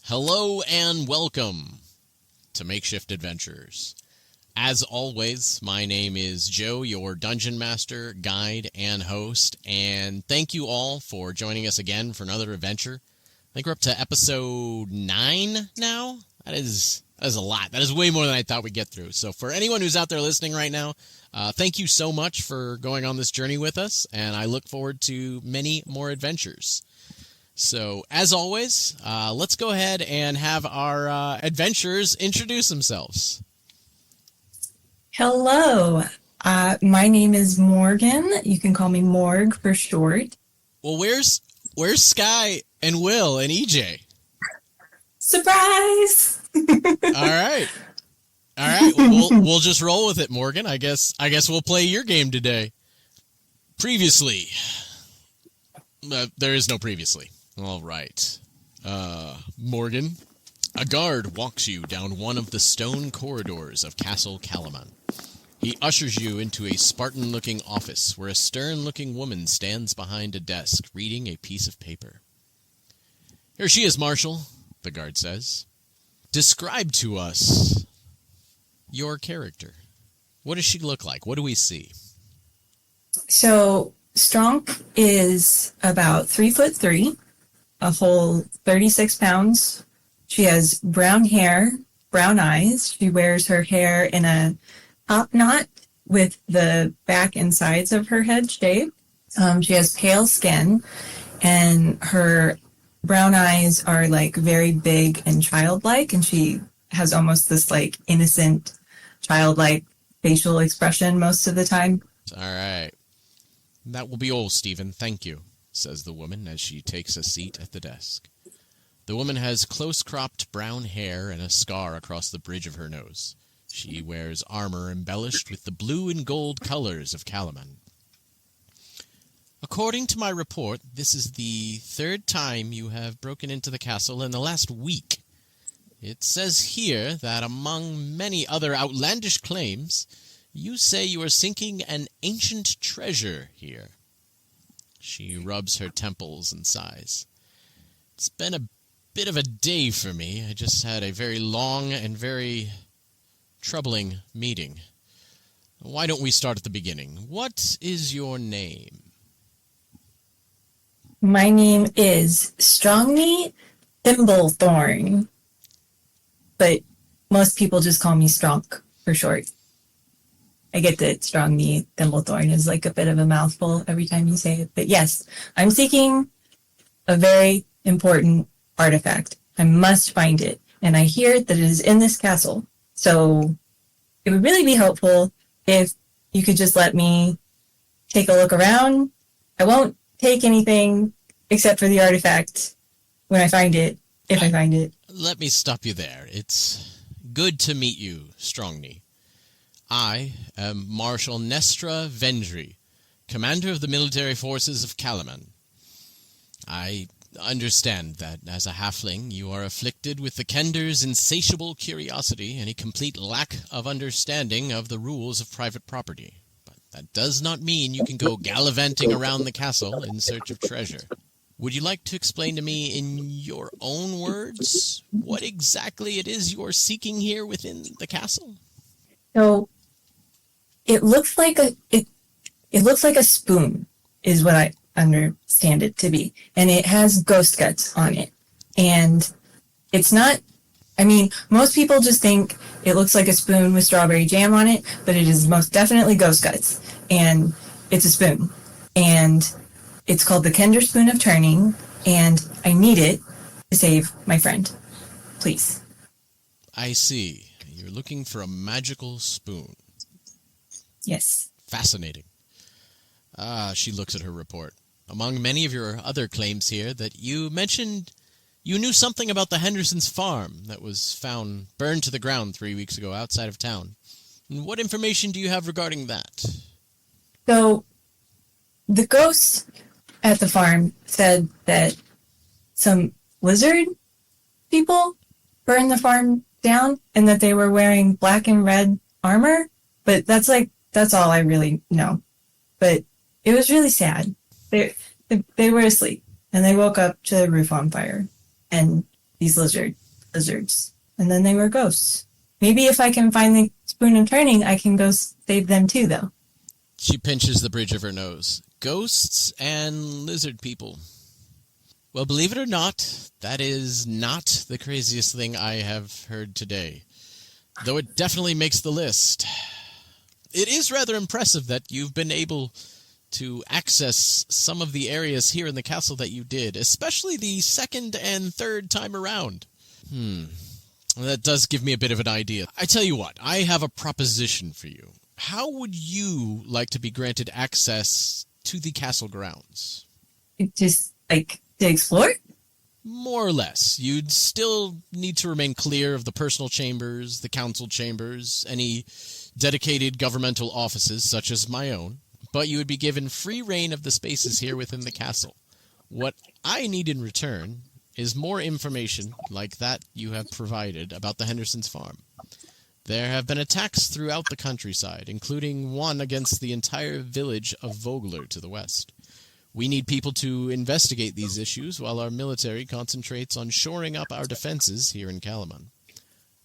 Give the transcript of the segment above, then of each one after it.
Hello and welcome to Makeshift Adventures. As always, my name is Joe, your Dungeon Master, Guide, and Host, and thank you all for joining us again for another adventure. I think we're up to episode 9 now. That is a lot. That is way more than I thought we'd get through. So for anyone who's out there listening right now, thank you so much for going on this journey with us, and I look forward to many more adventures. So, as always, let's go ahead and have our adventurers introduce themselves. Hello, my name is Morgan. You can call me Morg for short. Well, where's Sky and Will and EJ? Surprise! All right. We'll just roll with it, Morgan. I guess we'll play your game today. Previously, there is no previously. All right. Morgan, a guard walks you down one of the stone corridors of Castle Kalaman. He ushers you into a Spartan-looking office where a stern-looking woman stands behind a desk reading a piece of paper. Here she is, Marshal, the guard says. Describe to us your character. What does she look like? What do we see? So, Stronk is about 3'3", a whole 36 pounds. She has brown hair, brown eyes. She wears her hair in a top knot with the back and sides of her head shaved. She has pale skin, and her brown eyes are like very big and childlike, and she has almost this like innocent, childlike facial expression most of the time. All right. That will be all, Stephen. Thank you, says the woman as she takes a seat at the desk. The woman has close-cropped brown hair and a scar across the bridge of her nose. She wears armor embellished with the blue and gold colors of Kalaman. According to my report, this is the third time you have broken into the castle in the last week. It says here that among many other outlandish claims, you say you are seeking an ancient treasure here. She rubs her temples and sighs. It's been a bit of a day for me. I just had a very long and very troubling meeting. Why don't we start at the beginning? What is your name? My name is Strongmeat Thimblethorn, but most people just call me Stronk for short. I get that Strongmeat Thimblethorn is like a bit of a mouthful every time you say it. But yes, I'm seeking a very important artifact. I must find it. And I hear that it is in this castle. So it would really be helpful if you could just let me take a look around. I won't take anything except for the artifact when I find it, if I find it. Let me stop you there. It's good to meet you, Strongney. I am Marshal Nestra Vendry, commander of the military forces of Kalaman. I understand that as a halfling you are afflicted with the Kender's insatiable curiosity and a complete lack of understanding of the rules of private property. But that does not mean you can go gallivanting around the castle in search of treasure. Would you like to explain to me in your own words what exactly it is you're seeking here within the castle? So it looks like a spoon is what I understand it to be. And it has ghost guts on it. And it's not, most people just think it looks like a spoon with strawberry jam on it, but it is most definitely ghost guts. And it's a spoon. And it's called the Kender Spoon of Turning, and I need it to save my friend. Please. I see. You're looking for a magical spoon. Yes. Fascinating. She looks at her report. Among many of your other claims here that you mentioned you knew something about the Henderson's farm that was found burned to the ground 3 weeks ago outside of town. What information do you have regarding that? So, the ghosts at the farm said that some lizard people burned the farm down and that they were wearing black and red armor, but that's all I really know. But it was really sad. They were asleep and they woke up to the roof on fire, and these lizards. And then they were ghosts. Maybe if I can find the spoon of turning, I can go save them too, though. She pinches the bridge of her nose. Ghosts and lizard people. Well, believe it or not, that is not the craziest thing I have heard today, though it definitely makes the list. It is rather impressive that you've been able to access some of the areas here in the castle that you did, especially the second and third time around. That does give me a bit of an idea. I tell you what, I have a proposition for you. How would you like to be granted access to the castle grounds? Just, like, to explore? More or less. You'd still need to remain clear of the personal chambers, the council chambers, any dedicated governmental offices such as my own, but you would be given free reign of the spaces here within the castle. What I need in return is more information like that you have provided about the Henderson's farm. There have been attacks throughout the countryside, including one against the entire village of Vogler to the west. We need people to investigate these issues while our military concentrates on shoring up our defenses here in Kalaman.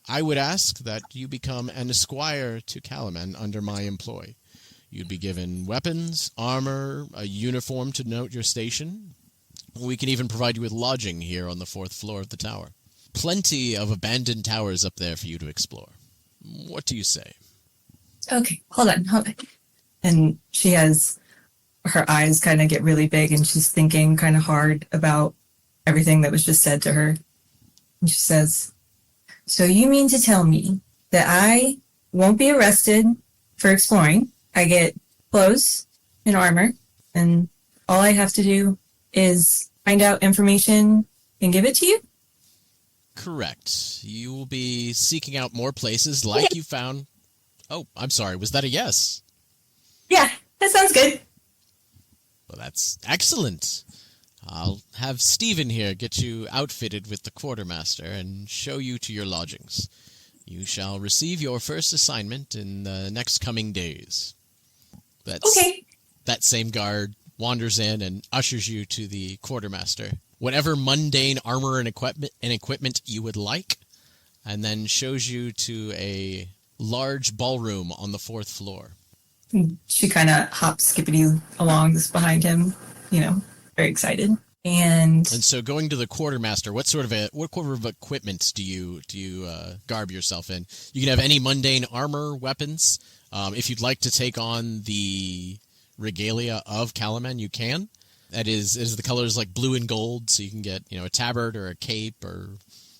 I would ask that you become an esquire to Kalaman under my employ. You'd be given weapons, armor, a uniform to note your station. We can even provide you with lodging here on the 4th floor of the tower. Plenty of abandoned towers up there for you to explore. What do you say? Okay, hold on. And she has her eyes kind of get really big and she's thinking kind of hard about everything that was just said to her. And she says, so you mean to tell me that I won't be arrested for exploring? I get clothes and armor, and all I have to do is find out information and give it to you? Correct. You will be seeking out more places like you found... Oh, I'm sorry. Was that a yes? Yeah, that sounds good. Well, that's excellent. I'll have Stephen here get you outfitted with the quartermaster and show you to your lodgings. You shall receive your first assignment in the next coming days. Okay. That same guard wanders in and ushers you to the quartermaster. Whatever mundane armor and equipment you would like, and then shows you to a large ballroom on the 4th floor. She kind of hops skippity along behind him, very excited. And so going to the quartermaster, what sort of equipment do you garb yourself in? You can have any mundane armor, weapons. If you'd like to take on the regalia of Kalaman, you can. That is the colors like blue and gold, so you can get a tabard or a cape or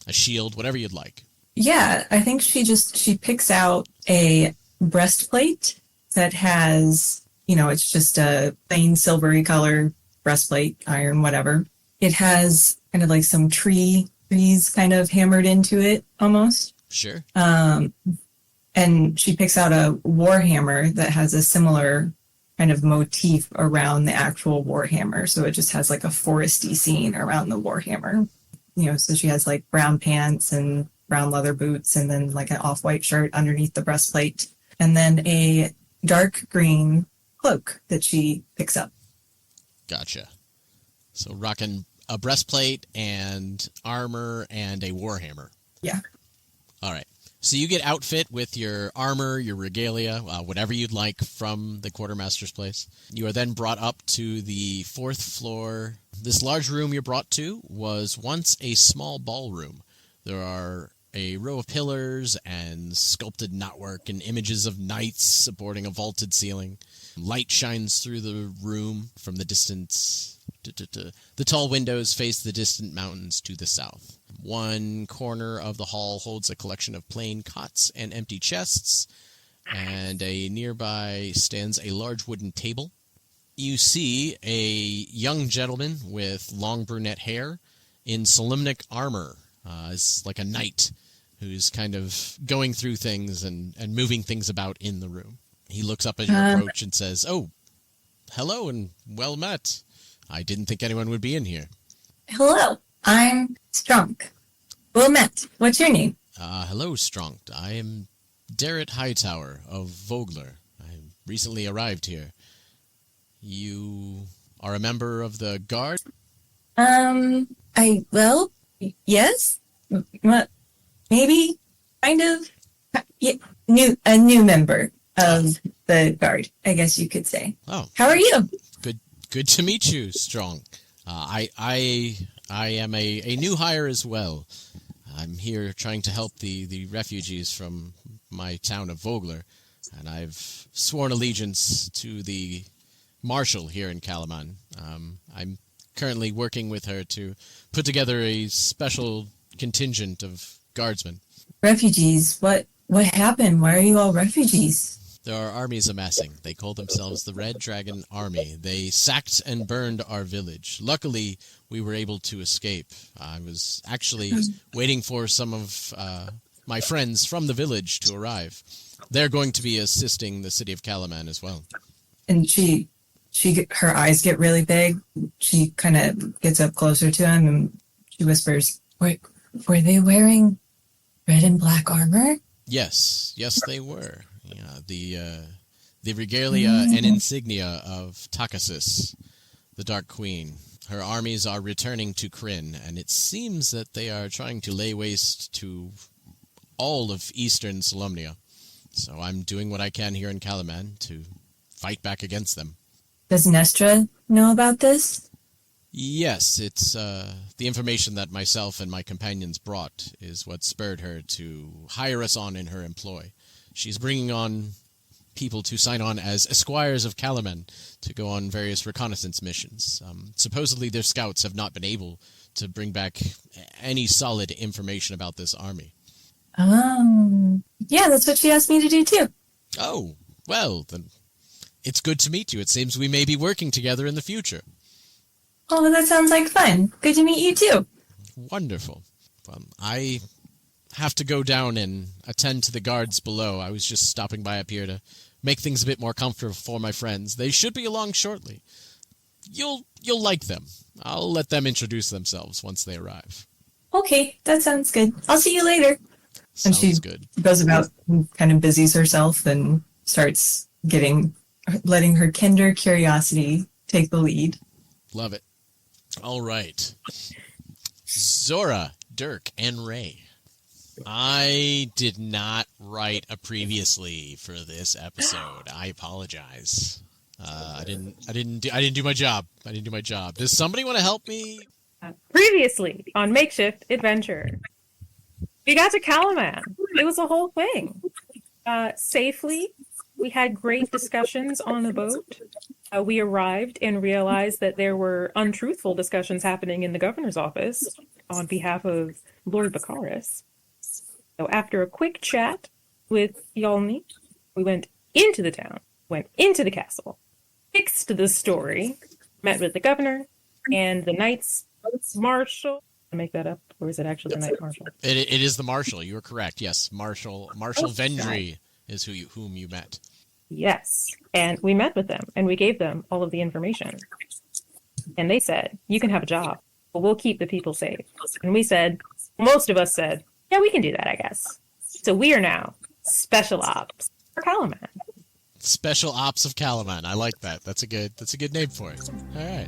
a shield, whatever you'd like. Yeah, I think she picks out a breastplate that has, it's just a plain silvery color breastplate, iron, whatever. It has kind of like some trees kind of hammered into it almost. Sure. And she picks out a warhammer that has a similar kind of motif around the actual warhammer. So it just has like a foresty scene around the warhammer. So she has like brown pants and brown leather boots and then like an off-white shirt underneath the breastplate. And then a dark green cloak that she picks up. Gotcha. So rocking a breastplate and armor and a warhammer. Yeah. All right. So you get outfit with your armor, your regalia, whatever you'd like from the quartermaster's place. You are then brought up to the 4th floor. This large room you're brought to was once a small ballroom. There are a row of pillars and sculpted knotwork and images of knights supporting a vaulted ceiling. Light shines through the room from the distance. The tall windows face the distant mountains to the south. One corner of the hall holds a collection of plain cots and empty chests, and nearby stands a large wooden table. You see a young gentleman with long brunette hair in Solemnic armor, is like a knight who's kind of going through things and moving things about in the room. He looks up at your approach and says, "Oh, hello and well met. I didn't think anyone would be in here." Hello, I'm Strunk. Well met. What's your name? Hello, Strunk. I am Darrett Hightower of Vogler. I recently arrived here. You are a member of the guard? Yes. Well, maybe, kind of. Yeah, a new member of the guard, I guess you could say. Oh, How are you? good to meet you, Strong. I am a new hire as well. I'm here trying to help the refugees from my town of Vogler, and I've sworn allegiance to the marshal here in Kalaman. I'm currently working with her to put together a special contingent of guardsmen. Refugees? What happened? Why are you all refugees? There are armies amassing. They call themselves the Red Dragon Army. They sacked and burned our village. Luckily, we were able to escape. I was actually waiting for some of my friends from the village to arrive. They're going to be assisting the city of Kalaman as well. And her eyes get really big. She kind of gets up closer to him and she whispers, were they wearing red and black armor? Yes, they were. Yeah, the regalia and insignia of Takasis, the Dark Queen. Her armies are returning to Kryn, and it seems that they are trying to lay waste to all of eastern Solomnia. So I'm doing what I can here in Kalaman to fight back against them. Does Nestra know about this? Yes, it's the information that myself and my companions brought is what spurred her to hire us on in her employ. She's bringing on people to sign on as Esquires of Kalaman to go on various reconnaissance missions. Supposedly their scouts have not been able to bring back any solid information about this army. Yeah, that's what she asked me to do too. Oh, well, then it's good to meet you. It seems we may be working together in the future. Oh, that sounds like fun. Good to meet you too. Wonderful. I have to go down and attend to the guards below. I was just stopping by up here to make things a bit more comfortable for my friends. They should be along shortly. You'll like them. I'll let them introduce themselves once they arrive. Okay, that sounds good. I'll see you later. Sounds and she good. goes about and kind of busies herself and starts letting her kinder curiosity take the lead. Love it. All right. Zora, Dirk, and Ray. I did not write a previously for this episode. I apologize. I didn't do my job. Does somebody want to help me? Previously on Makeshift Adventure, we got to Kalaman. It was a whole thing. Safely, we had great discussions on the boat. We arrived and realized that there were untruthful discussions happening in the governor's office on behalf of Lord Baccharis. So after a quick chat with Yolni, we went into the town, went into the castle, fixed the story, met with the governor and the Knights Marshal. I make that up, or is it actually the Knight Marshal? It is the Marshal. You are correct. Yes, Marshal Vendry is whom you met. Yes, and we met with them, and we gave them all of the information. And they said, you can have a job, but we'll keep the people safe. And we said, most of us said, yeah, we can do that, I guess. So we are now Special Ops for Kalaman. Special Ops of Kalaman. I like that. That's a good name for it. All right.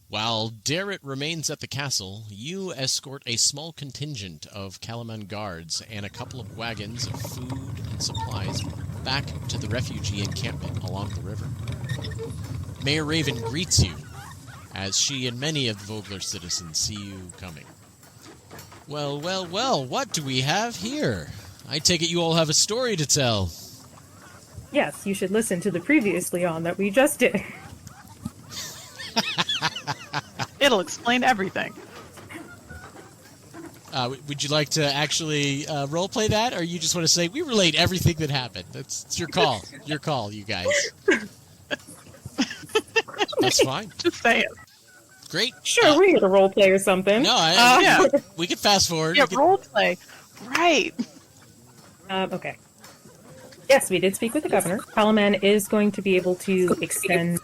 While Darrett remains at the castle, you escort a small contingent of Kalaman guards and a couple of wagons of food and supplies back to the refugee encampment along the river. Mayor Raven greets you as she and many of the Vogler citizens see you coming. Well, what do we have here? I take it you all have a story to tell. Yes, you should listen to the previously on that we just did. It'll explain everything. Would you like to actually roleplay that, or you just want to say, we relate everything that happened? It's your call. Your call, you guys. That's fine. Just say it. Great. Sure, we're here to roleplay or something. No, Yeah. we could fast forward. Yeah, role play. Right. Okay. Yes, we did speak with the governor. Kalaman is going to be able to extend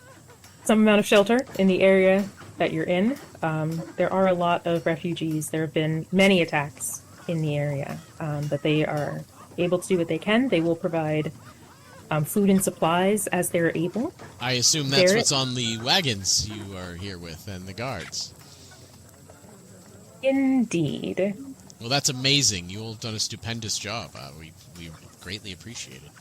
some amount of shelter in the area that you're in. There are a lot of refugees. There have been many attacks in the area, but they are able to do what they can. They will provide food and supplies as they're able. I assume that's Barrett? what's on the wagons you are here with and the guards. Indeed. Well, that's amazing. You all have done a stupendous job. We greatly appreciate it.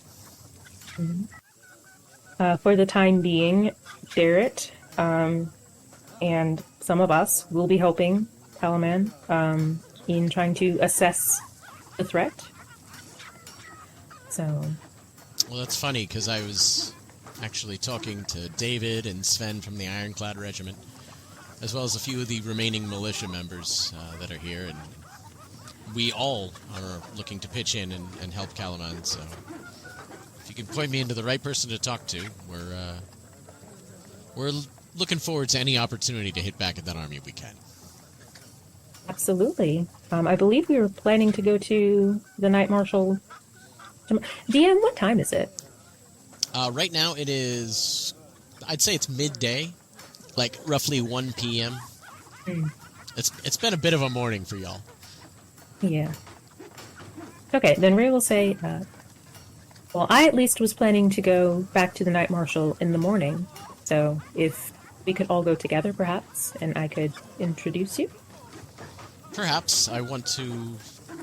For the time being, Barrett and some of us will be helping Kalaman in trying to assess the threat. So, Well, that's funny, because I was actually talking to David and Sven from the Ironclad Regiment, as well as a few of the remaining militia members that are here, and we all are looking to pitch in and help Kalaman, so if you can point me into the right person to talk to, we're looking forward to any opportunity to hit back at that army we can. absolutely. I believe we were planning to go to the Night Marshal. DM, what time is it? Right now it is, I'd say it's midday, like roughly 1 p.m. It's been a bit of a morning for y'all. Yeah. Okay, then Ray will say, well, I at least was planning to go back to the Night Marshal in the morning, so if we could all go together, perhaps, and I could introduce you. Perhaps. I want to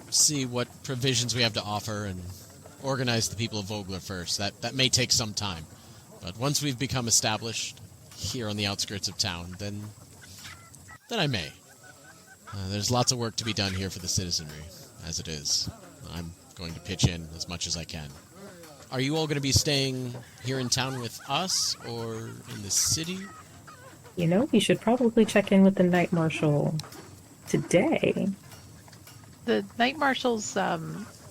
see what provisions we have to offer and organize the people of Vogler first. That may take some time. But once we've become established here on the outskirts of town, then I may. There's lots of work to be done here for the citizenry, as it is. I'm going to pitch in as much as I can. Are you all going to be staying here in town with us, or in the city? You know, we should probably check in with the Night Marshal today. The Night Marshals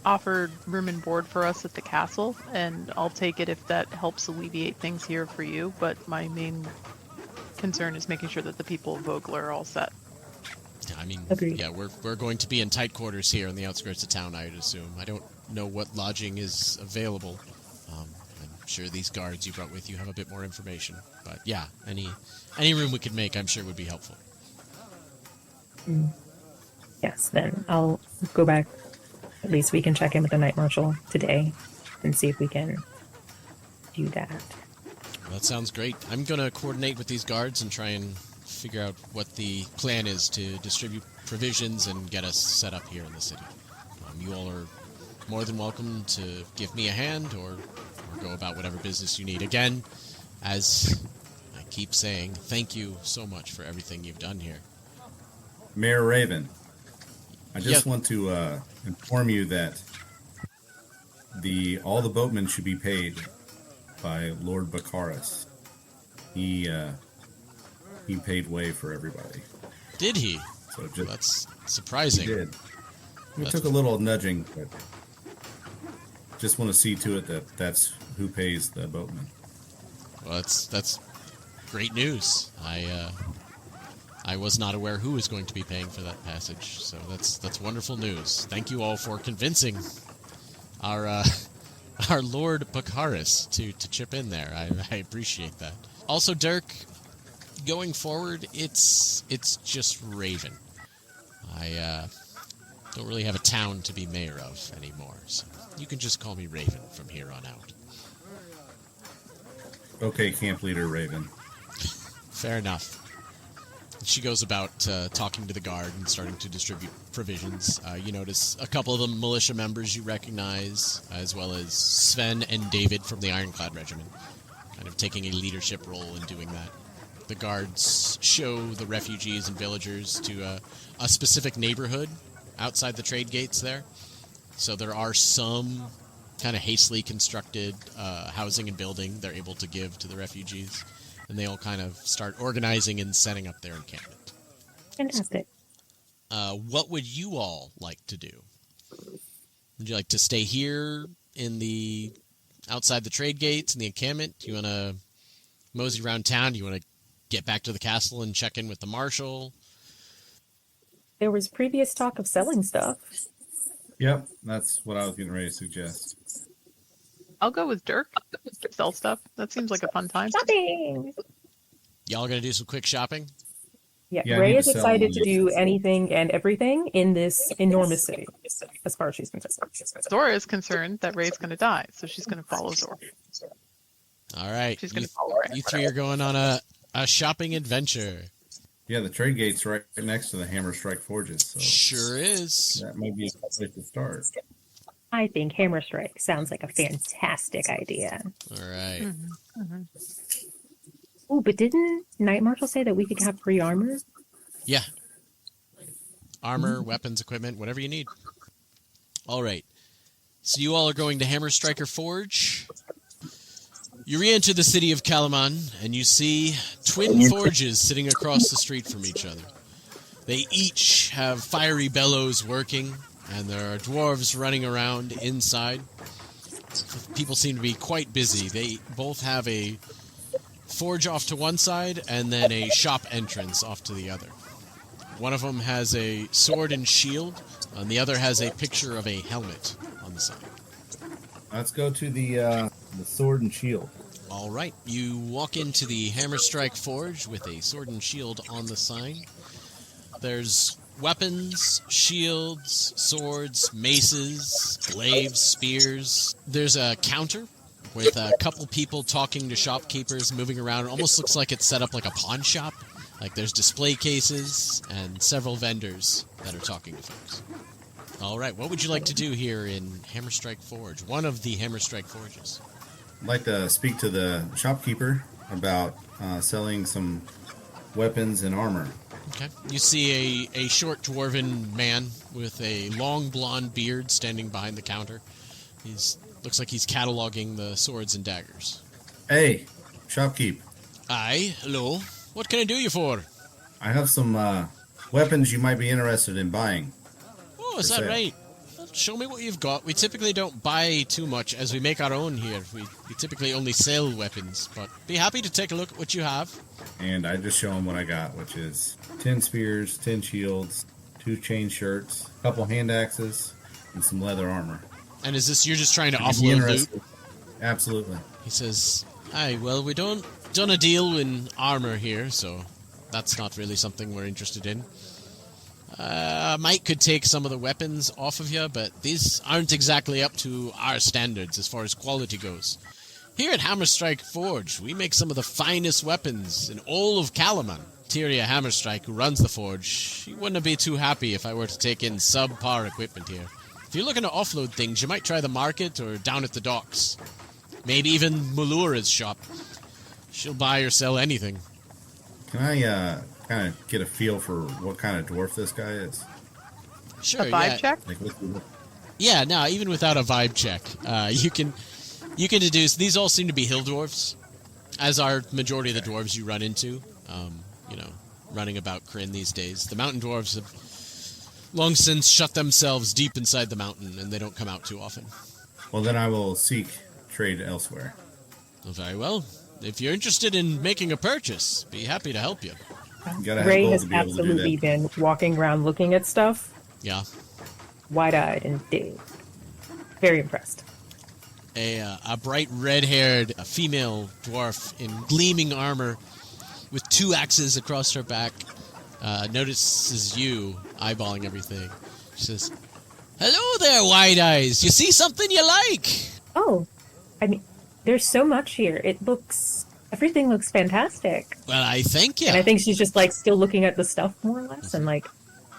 offered room and board for us at the castle, and I'll take it if that helps alleviate things here for you, but my main concern is making sure that the people of Vogler are all set. I mean, Agreed. yeah, we're going to be in tight quarters here on the outskirts of town, I would assume. I don't know what lodging is available. I'm sure these guards you brought with you have a bit more information. But yeah, any room we could make, I'm sure would be helpful. Yes, then I'll go back. At least we can check in with the Night Marshal today and see if we can do that. Well, that sounds great. I'm going to coordinate with these guards and try and figure out what the plan is to distribute provisions and get us set up here in the city. You all are more than welcome to give me a hand or go about whatever business you need. Again, as I keep saying, thank you so much for everything you've done here. Mayor Raven, I just Yep. want to inform you that all the boatmen should be paid by Lord Baccharis. He paid way for everybody. Did he? So Well, just that's he surprising. did. It That's- took a little nudging, but just want to see to it that that's who pays the boatmen. Well, that's great news. I was not aware who was going to be paying for that passage, so that's wonderful news. Thank you all for convincing our Lord Baccharis to chip in there. I appreciate that. Also, Dirk, going forward, it's just Raven. I don't really have a town to be mayor of anymore, so you can just call me Raven from here on out. Okay, camp leader Raven. Fair enough. She goes about talking to the guard and starting to distribute provisions. You notice a couple of the militia members you recognize, as well as Sven and David from the Ironclad Regiment, kind of taking a leadership role in doing that. The guards show the refugees and villagers to a specific neighborhood outside the trade gates there. So there are some kind of hastily constructed housing and building they're able to give to the refugees. And they all kind of start organizing and setting up their encampment. Fantastic. What would you all like to do? Would you like to stay here in the outside the trade gates in the encampment? Do you want to mosey around town? Do you want to get back to the castle and check in with the marshal? There was previous talk of selling stuff. Yep, that's what I was getting ready to suggest. I'll go with Dirk. Sell stuff. That seems like a fun time. Shopping! Y'all gonna do some quick shopping? Yeah, Yeah, I Ray need is to sell excited to these. do anything and everything in this enormous city, as far as she's concerned. Zora is concerned that Ray's going to die, so she's going to follow Zora. All right. She's going to follow Ray. You three are going on a shopping adventure. Yeah, the trade gate's right next to the Hammer Strike Forges, so Sure is. that might be a good place to start. I think Hammer Strike sounds like a fantastic idea. All right. Oh, but didn't Knight Marshal say that we could have free armor? Yeah. Armor, weapons, equipment, whatever you need. All right. So you all are going to Hammer Striker Forge. You re-enter the city of Kalaman, and you see twin forges sitting across the street from each other. They each have fiery bellows working, and there are dwarves running around inside. People seem to be quite busy. They both have a forge off to one side, and then a shop entrance off to the other. One of them has a sword and shield, and the other has a picture of a helmet on the side. Let's go to the sword and shield. All right, you walk into the Hammer Strike Forge with a sword and shield on the sign. There's weapons, shields, swords, maces, glaives, spears. There's a counter with a couple people talking to shopkeepers, moving around. It almost looks like it's set up like a pawn shop. Like there's display cases and several vendors that are talking to folks. All right, what would you like to do here in Hammer Strike Forge, one of the Hammer Strike Forges? I'd like to speak to the shopkeeper about selling some weapons and armor. Okay. You see a short dwarven man with a long blonde beard standing behind the counter. Looks like he's cataloging the swords and daggers. Hey, shopkeep. Aye, hello. What can I do you for? I have some weapons you might be interested in buying. Oh, is For that sale. right? Well, show me what you've got. We typically don't buy too much as we make our own here. We typically only sell weapons, but be happy to take a look at what you have. And I just show them what I got, which is 10 spears, 10 shields, 2 chain shirts, a couple hand axes, and some leather armor. And is this, you're just trying to If you'd be offload loot? interested- Absolutely. He says, aye, well, we don't done a deal in armor here, so that's not really something we're interested in. Mike could take some of the weapons off of you, but these aren't exactly up to our standards as far as quality goes. Here at Hammerstrike Forge, we make some of the finest weapons in all of Kalaman. Tyria Hammerstrike, who runs the forge, she wouldn't be too happy if I were to take in subpar equipment here. If you're looking to offload things, you might try the market or down at the docks. Maybe even Malura's shop. She'll buy or sell anything. Can I kind of get a feel for what kind of dwarf this guy is? Sure, A vibe check? Like, Yeah, no, even without a vibe check, you can deduce. These all seem to be hill dwarves, as are majority of the dwarves you run into. Running about Kryn these days. The mountain dwarves have long since shut themselves deep inside the mountain, and they don't come out too often. well, then I will seek trade elsewhere. Well, very well. If you're interested in making a purchase, be happy to help you. You gotta have Ray gold has to be able to do absolutely that. been walking around looking at stuff, Yeah. wide-eyed and dig. Very impressed. A bright red-haired female dwarf in gleaming armor with 2 axes across her back notices you eyeballing everything. She says, "Hello there, Wide Eyes. You see something you like?" Oh, I mean, there's so much here. Everything looks fantastic. Well, I thank you. And I think she's just like still looking at the stuff more or less and like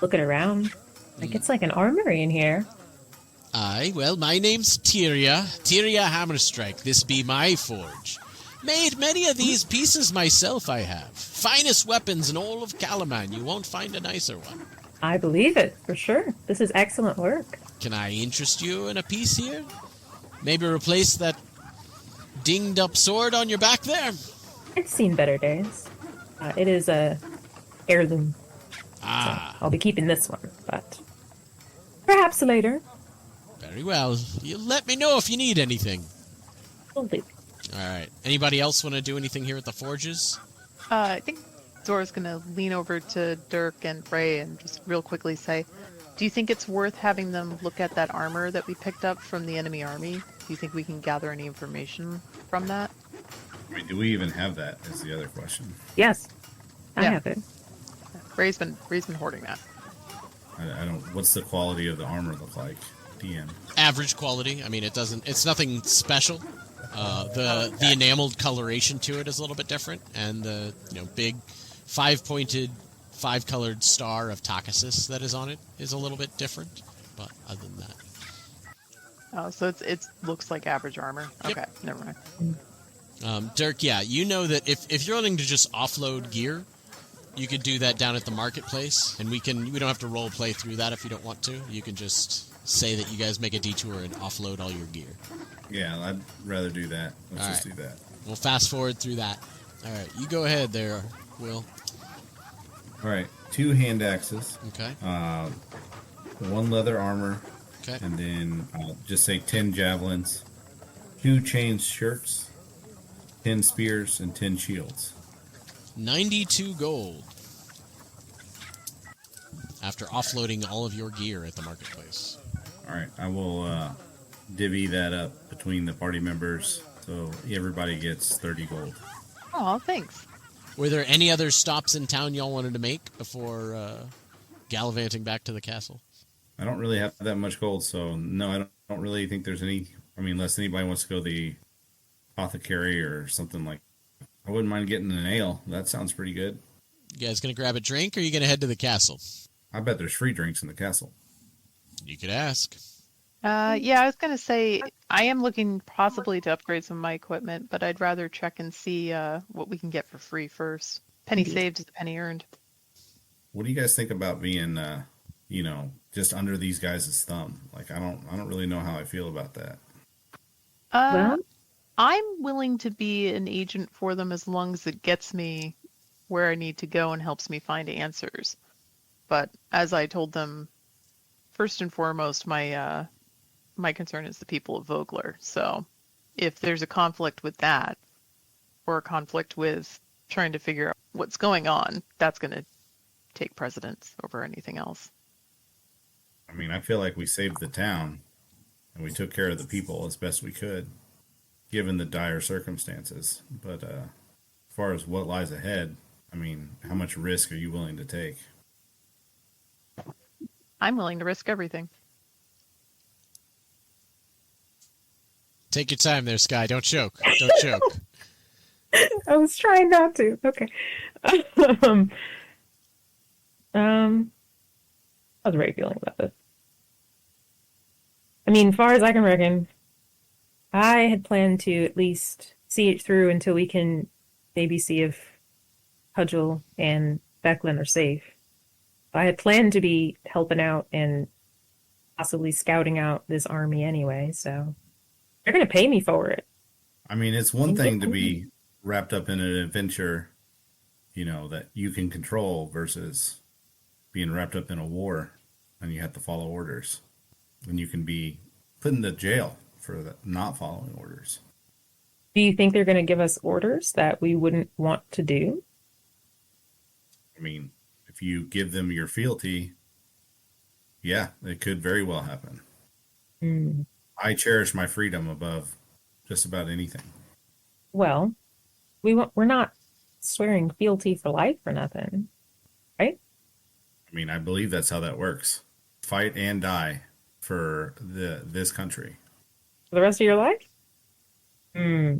looking around. Like it's like an armory in here. Aye, well, my name's Tyria Hammerstrike. This be my forge. Made many of these pieces myself, I have. Finest weapons in all of Kalaman. You won't find a nicer one. I believe it, for sure. This is excellent work. Can I interest you in a piece here? Maybe replace that dinged up sword on your back there? I've seen better days. It is a heirloom. Ah, I'll be keeping this one, but perhaps later. very well. You let me know if you need anything. Will do. All right. Anybody else want to do anything here at the forges? I think Zora's going to lean over to Dirk and Ray and just real quickly say, do you think it's worth having them look at that armor that we picked up from the enemy army Do you think we can gather any information from that? I mean, do we even have that? Is the other question. Yes, I Yeah. have it. Ray's been hoarding that. I don't. What's the quality of the armor look like, DM? Average quality. I mean, it's nothing special. The enameled coloration to it is a little bit different, and the big 5-pointed, 5-colored star of Takasis that is on it is a little bit different. But other than that, Oh, so it looks like average armor. Yep. Okay, never mind. Dirk, yeah, you know that if you're wanting to just offload gear, you could do that down at the marketplace, and we don't have to role play through that if you don't want to. You can just say that you guys make a detour and offload all your gear. Yeah, I'd rather do that. Let's All just right. do that. We'll fast forward through that. All right, you go ahead there, Will. All right, 2 hand axes, Okay. 1 leather armor, Okay. and then just say 10 javelins, 2 chain shirts, 10 spears, and 10 shields. 92 gold. After offloading all of your gear at the marketplace. All right, I will divvy that up between the party members, so everybody gets 30 gold. Oh, thanks. Were there any other stops in town y'all wanted to make before gallivanting back to the castle? I don't really have that much gold, so no, I don't really think there's any. I mean, unless anybody wants to go the apothecary or something like. I wouldn't mind getting an ale. That sounds pretty good. You guys gonna grab a drink, or are you gonna head to the castle? I bet there's free drinks in the castle. You could ask. Yeah, I was gonna say I am looking possibly to upgrade some of my equipment, but I'd rather check and see what we can get for free first. Penny saved is a penny earned. What do you guys think about being, just under these guys' thumb? Like, I don't really know how I feel about that. Well, I'm willing to be an agent for them as long as it gets me where I need to go and helps me find answers. But as I told them, first and foremost, my concern is the people of Vogler. So if there's a conflict with that, or a conflict with trying to figure out what's going on, that's going to take precedence over anything else. I mean, I feel like we saved the town, and we took care of the people as best we could, given the dire circumstances. But as far as what lies ahead, I mean, how much risk are you willing to take? I'm willing to risk everything. Take your time there, Sky. Don't choke. Don't choke. I was trying not to. Okay. How's Ray feeling about this? I mean, as far as I can reckon, I had planned to at least see it through until we can maybe see if Hudgel and Becklin are safe. I had planned to be helping out and possibly scouting out this army anyway, so they're going to pay me for it. I mean, it's one thing to be wrapped up in an adventure, that you can control versus being wrapped up in a war and you have to follow orders. And you can be put into jail for not following orders. Do you think they're going to give us orders that we wouldn't want to do? I mean, if you give them your fealty, yeah, it could very well happen. Mm. I cherish my freedom above just about anything. Well, we're not swearing fealty for life or nothing, right? I mean, I believe that's how that works. Fight and die for this country. For the rest of your life? I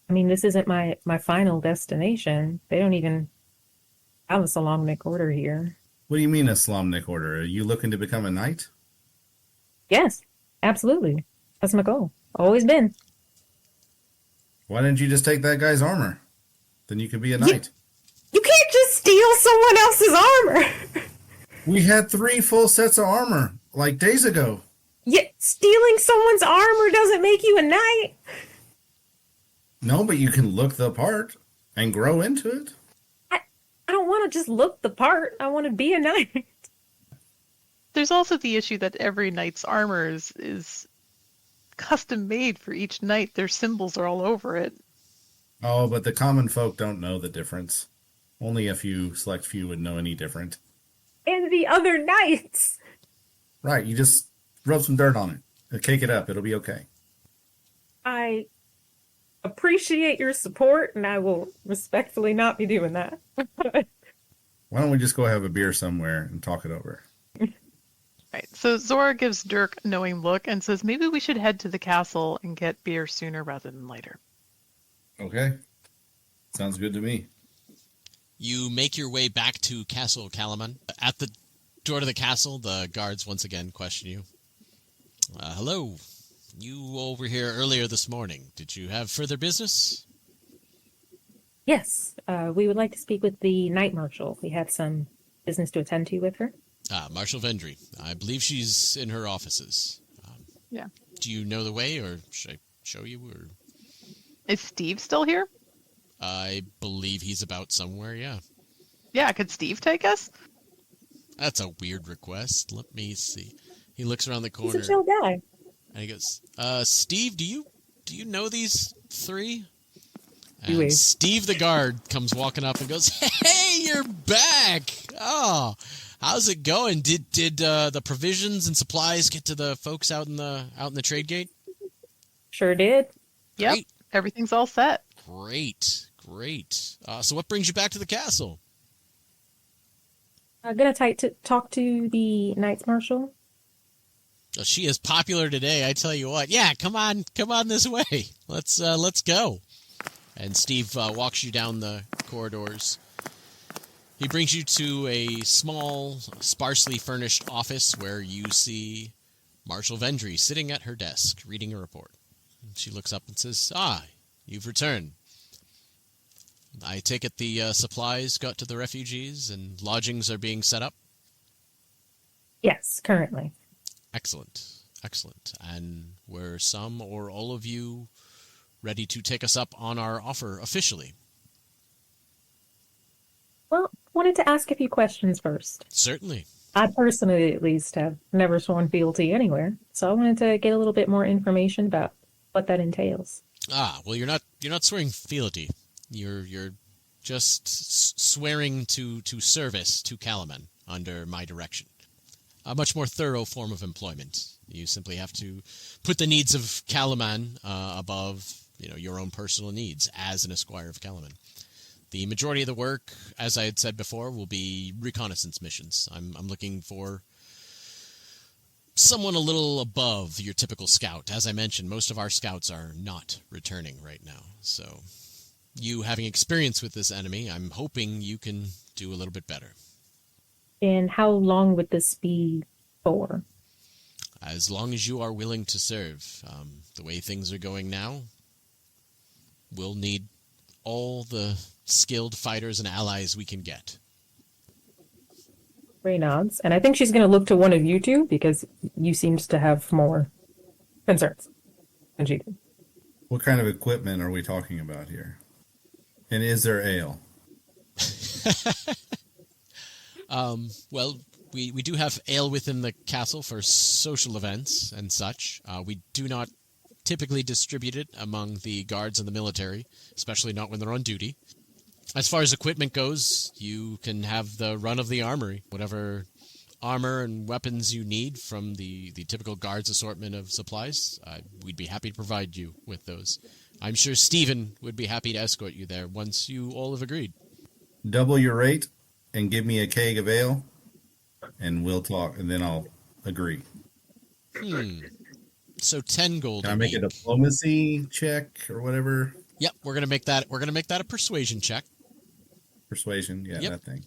mean, this isn't my final destination. They don't even have a Salomonic order here. What do you mean a Slomnik order? Are you looking to become a knight? Yes, absolutely. That's my goal. Always been. Why didn't you just take that guy's armor? Then you could be a knight. You can't just steal someone else's armor. We had 3 full sets of armor, like days ago. Yeah, stealing someone's armor doesn't make you a knight. No, but you can look the part and grow into it. I don't want to just look the part. I want to be a knight. There's also the issue that every knight's armor is custom made for each knight. Their symbols are all over it. Oh, but the common folk don't know the difference. Only a few, select few would know any different. And the other knights. Right, you just rub some dirt on it. And cake it up, it'll be okay. I appreciate your support, and I will respectfully not be doing that. Why don't we just go have a beer somewhere and talk it over? Right. So Zora gives Dirk a knowing look and says maybe we should head to the castle and get beer sooner rather than later. Okay. Sounds good to me. You make your way back to Castle Kalaman. At the door to the castle, the guards once again question you. Hello. You over here earlier this morning. Did you have further business? Yes, we would like to speak with the Knight Marshal. We had some business to attend to with her. Marshal Vendry. I believe she's in her offices. Yeah. Do you know the way, or should I show you? Or Is Steve still here? I believe he's about somewhere, yeah. Yeah, could Steve take us? That's a weird request. Let me see. He looks around the He's corner a chill guy. and he goes, Steve, do you know these three? You And wave. Steve the guard comes walking up and goes, "Hey, you're back! Oh, how's it going? Did the provisions and supplies get to the folks out in the trade gate?" Sure did. Yep. Great. Everything's all set. Great. So what brings you back to the castle? I'm gonna talk to the Knights Marshal. She is popular today, I tell you what. Yeah, come on this way. Let's go. And Steve walks you down the corridors. He brings you to a small, sparsely furnished office where you see Marshal Vendry sitting at her desk, reading a report. She looks up and says, you've returned. I take it the supplies got to the refugees and lodgings are being set up? Yes, currently. Excellent. And were some or all of you ready to take us up on our offer officially? Well, wanted to ask a few questions first. Certainly. I personally, at least, have never sworn fealty anywhere, so I wanted to get a little bit more information about what that entails. Well, you're not swearing fealty. You're just swearing to service to Kalaman under my direction. A much more thorough form of employment. You simply have to put the needs of Kalaman above, your own personal needs as an esquire of Kalaman. The majority of the work, as I had said before, will be reconnaissance missions. I'm looking for someone a little above your typical scout. As I mentioned, most of our scouts are not returning right now. So, you having experience with this enemy, I'm hoping you can do a little bit better. And how long would this be for? As long as you are willing to serve. The way things are going now, we'll need all the skilled fighters and allies we can get. Ray nods, and I think she's going to look to one of you two because you seemed to have more concerns than she did. What kind of equipment are we talking about here? And is there ale? Well, we do have ale within the castle for social events and such. We do not typically distribute it among the guards and the military, especially not when they're on duty. As far as equipment goes, you can have the run of the armory. Whatever armor and weapons you need from the typical guards assortment of supplies, we'd be happy to provide you with those. I'm sure Stephen would be happy to escort you there once you all have agreed. Double your rate and give me a keg of ale, and we'll talk, and then I'll agree. So 10 gold. Can I make a diplomacy check or whatever? Yep, we're gonna make that a persuasion check. Persuasion, yeah, Yep. that thing.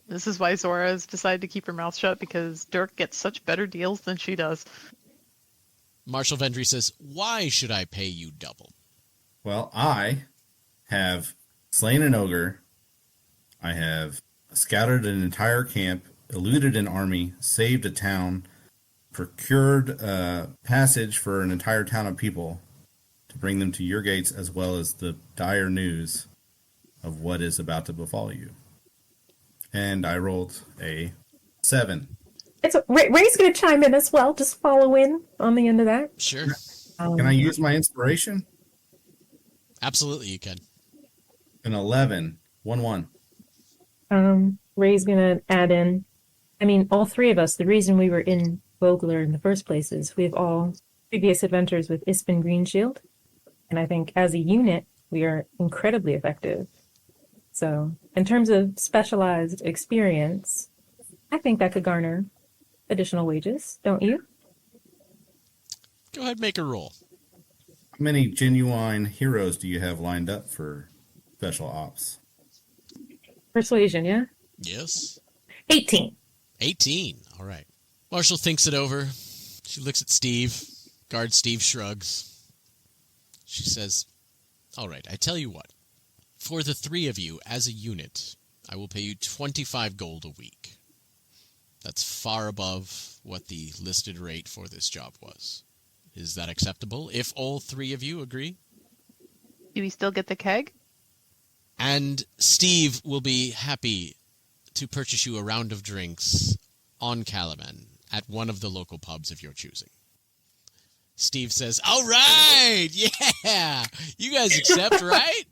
This is why Zora has decided to keep her mouth shut because Dirk gets such better deals than she does. Marshal Vendry says, "Why should I pay you double?" Well, I have slain an ogre. I have scouted an entire camp, eluded an army, saved a town, procured passage for an entire town of people to bring them to your gates, as well as the dire news of what is about to befall you. And I rolled a 7. Ray's going to chime in as well. Just follow in on the end of that. Sure. Can I use my inspiration? Absolutely, you can. An 11. 1-1. Ray's going to add in. I mean, all three of us, the reason we were in Vogler in the first place is we've all previous adventures with Ispin Greenshield, and I think as a unit, we are incredibly effective. So, in terms of specialized experience, I think that could garner additional wages, don't you? Go ahead and make a roll. How many genuine heroes do you have lined up for special ops? Persuasion, yeah? Yes. 18. 18. All right. Marshall thinks it over. She looks at Steve. Guard Steve shrugs. She says, all right, I tell you what. For the three of you as a unit, I will pay you 25 gold a week. That's far above what the listed rate for this job was. Is that acceptable if all three of you agree? Do we still get the keg? And Steve will be happy to purchase you a round of drinks on Kalaman at one of the local pubs of your choosing. Steve says, all right, yeah, you guys accept, right?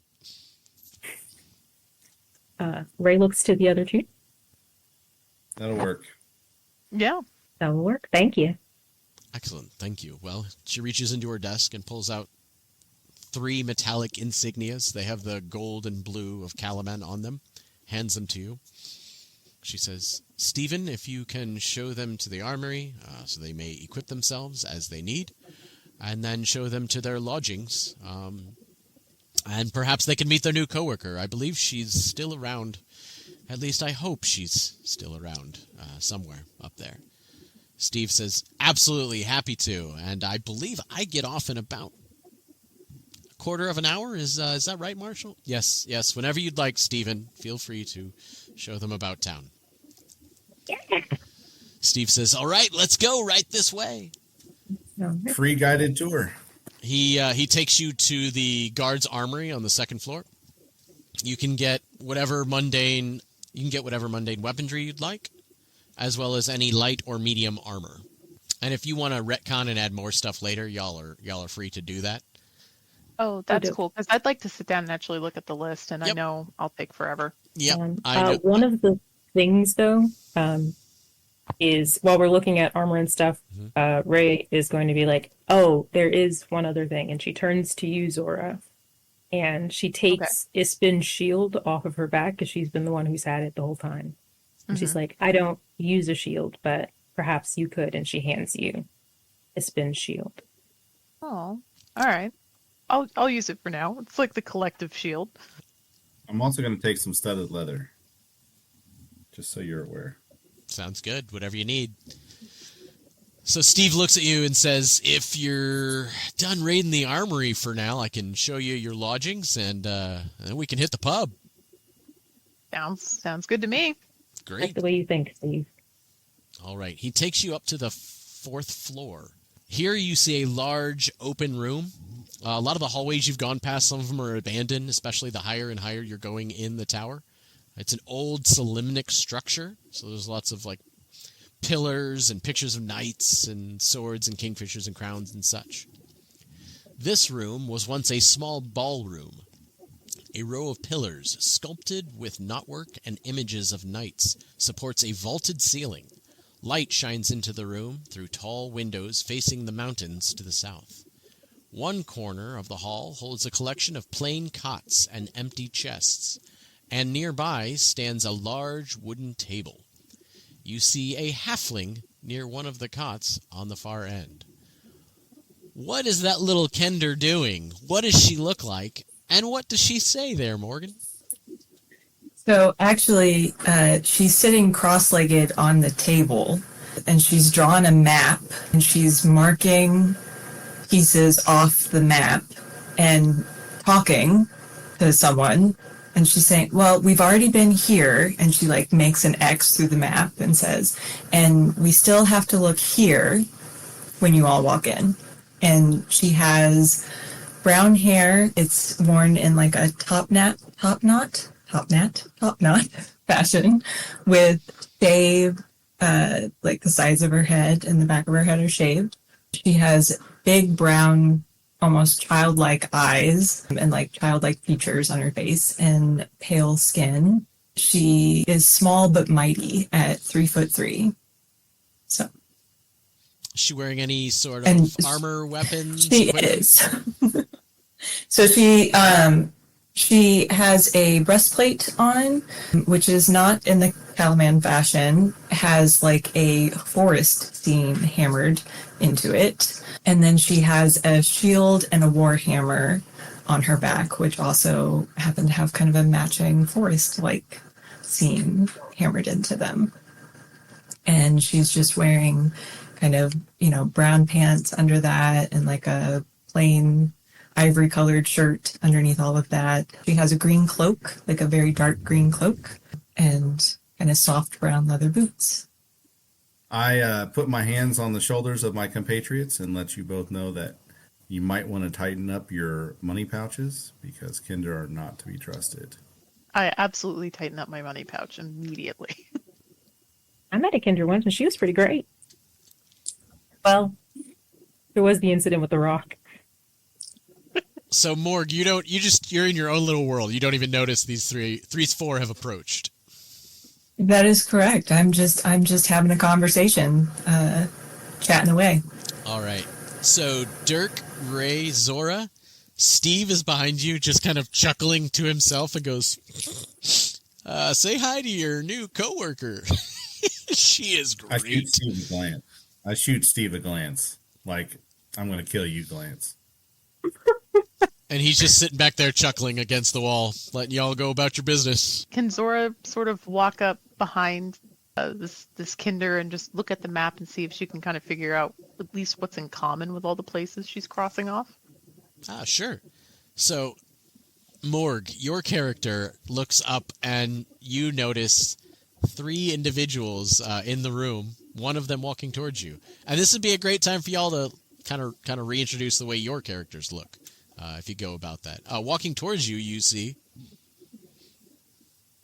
Ray looks to the other two. That'll work. Yeah. That will work. Thank you. Excellent, thank you. Well, she reaches into her desk and pulls out 3 metallic insignias. They have the gold and blue of Kalaman on them. Hands them to you. She says, Stephen, if you can show them to the armory so they may equip themselves as they need, and then show them to their lodgings, and perhaps they can meet their new coworker. I believe she's still around. At least I hope she's still around somewhere up there. Steve says, absolutely happy to, and I believe I get off in about a quarter of an hour. Is that right, Marshall? Yes, whenever you'd like, Stephen. Feel free to show them about town. Yeah. Steve says, all right, let's go right this way. Free guided tour. He takes you to the guard's armory on the second floor. You can get whatever mundane weaponry you'd like, as well as any light or medium armor. And if you want to retcon and add more stuff later, y'all are free to do that. Oh, that's cool, because I'd like to sit down and actually look at the list, and Yep. I know I'll take forever. Yep. I know. One of the things, though, is while we're looking at armor and stuff, Ray is going to be like, oh, there is one other thing. And she turns to you, Zora, and she takes Ispin's shield off of her back because she's been the one who's had it the whole time. And she's like, I don't use a shield, but perhaps you could. And she hands you Ispin's shield. Oh, all right. I'll use it for now. It's like the collective shield. I'm also going to take some studded leather, just so you're aware. Sounds good. Whatever you need. So Steve looks at you and says, if you're done raiding the armory for now, I can show you your lodgings, and then we can hit the pub. Sounds good to me. Great. Like the way you think, Steve. All right. He takes you up to the 4th floor. Here you see a large open room. A lot of the hallways you've gone past, some of them are abandoned, especially the higher and higher you're going in the tower. It's an old Solymnic structure, so there's lots of like pillars and pictures of knights and swords and kingfishers and crowns and such. This room was once a small ballroom. A row of pillars, sculpted with knotwork and images of knights, supports a vaulted ceiling. Light shines into the room through tall windows facing the mountains to the south. One corner of the hall holds a collection of plain cots and empty chests, and nearby stands a large wooden table. You see a halfling near one of the cots on the far end. What is that little Kender doing? What does she look like? And what does she say there, Morgan? So actually, she's sitting cross-legged on the table, and she's drawn a map, and she's marking pieces off the map and talking to someone. And she's saying, well, we've already been here. And she like makes an X through the map and says, and we still have to look here when you all walk in. And she has brown hair. It's worn in like a top knot fashion with shave, like the sides of her head and the back of her head are shaved. She has big brown, almost childlike eyes and like childlike features on her face and pale skin. She is small but mighty at 3'3". So Is she wearing any sort of And armor, weapons? She equipment? is. So she has a breastplate on, which is not in the Kalaman fashion. Has like a forest scene hammered into it, and then she has a shield and a war hammer on her back, which also happen to have kind of a matching forest-like scene hammered into them. And she's just wearing kind of, brown pants under that and like a plain ivory colored shirt underneath all of that. She has a green cloak, like a very dark green cloak, and kind of soft brown leather boots. I put my hands on the shoulders of my compatriots and let you both know that you might want to tighten up your money pouches because Kinder are not to be trusted. I absolutely tighten up my money pouch immediately. I met a Kinder once, and she was pretty great. Well, there was the incident with the rock. So Morg, you're in your own little world. You don't even notice these four have approached. That is correct. I'm just having a conversation, chatting away. All right. So Dirk, Ray, Zora, Steve is behind you, just kind of chuckling to himself and goes, say hi to your new coworker. She is great. I shoot Steve a glance. Like, I'm going to kill you glance. And he's just sitting back there chuckling against the wall, letting y'all go about your business. Can Zora sort of walk up behind this Kinder and just look at the map and see if she can kind of figure out at least what's in common with all the places she's crossing off? Sure. So, Morg, your character looks up and you notice 3 individuals in the room, one of them walking towards you. And this would be a great time for y'all to kind of reintroduce the way your characters look, if you go about that. Walking towards you, you see...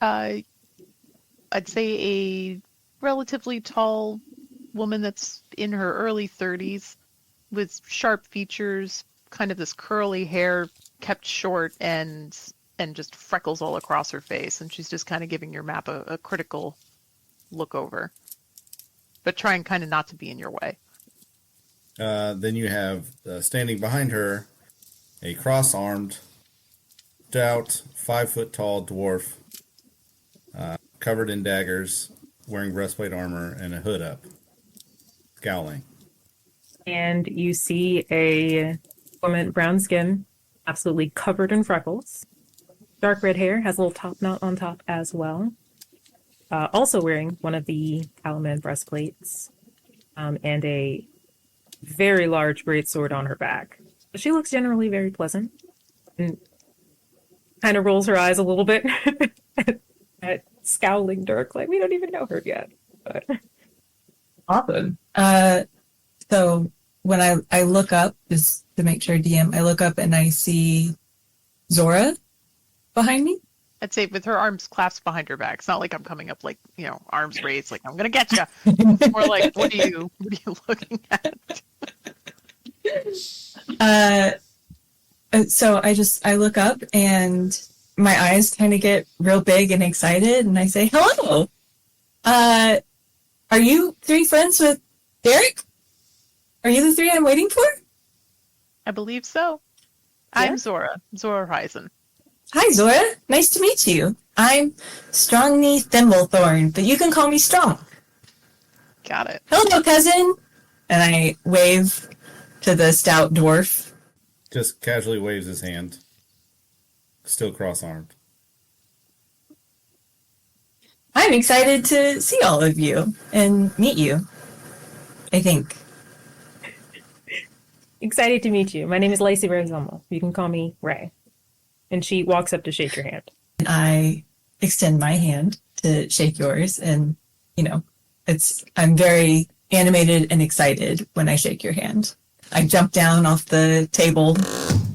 I'd say a relatively tall woman that's in her early 30s with sharp features, kind of this curly hair kept short and just freckles all across her face. And she's just kind of giving your map a critical look over, but trying kind of not to be in your way. Then you have standing behind her a cross-armed, stout, 5-foot-tall dwarf, covered in daggers, wearing breastplate armor and a hood up, scowling. And you see a woman, brown skin, absolutely covered in freckles. Dark red hair, has a little top knot on top as well. Also wearing one of the Kalaman breastplates, and a very large greatsword on her back. She looks generally very pleasant and kind of rolls her eyes a little bit at scowling Dirk, like we don't even know her yet. But Awesome. So when I look up, just to make sure DM, I look up and I see Zora behind me. I'd say with her arms clasped behind her back. It's not like I'm coming up like, arms raised, like I'm gonna get you. More like, what are you looking at? So I look up and my eyes kind of get real big and excited, and I say, "Hello. Are you 3 friends with Derek? Are you the 3 I'm waiting for?" I believe so. Yeah? I'm Zora Horizon. Hi, Zora. Nice to meet you. I'm Strong Knee Thimblethorn, but you can call me Strong. Got it. Hello, cousin. And I wave to the stout dwarf. Just casually waves his hand, still cross-armed. I'm excited to see all of you and meet you, I think. excited to meet you. My name is Lacey Rosamo. You can call me Ray. And she walks up to shake your hand. I extend my hand to shake yours, and I'm very animated and excited when I shake your hand. I jump down off the table.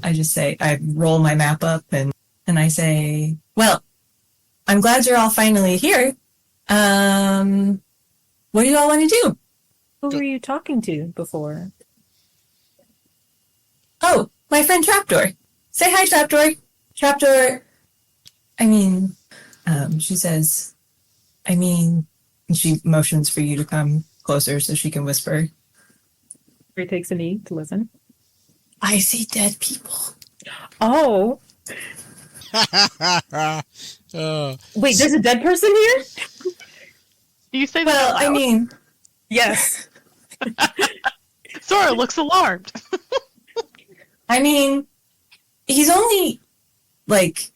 I roll my map up and I say, "Well, I'm glad you're all finally here. What do you all want to do?" Who were you talking to before? "Oh, my friend Trapdoor. Say hi, Trapdoor." Trapdoor, she says, and she motions for you to come closer so she can whisper. He takes a knee to listen. I see dead people. Oh, wait, there's a dead person here? Do you say that Well, out I loud? mean, Yes. Sora looks alarmed. he's only like,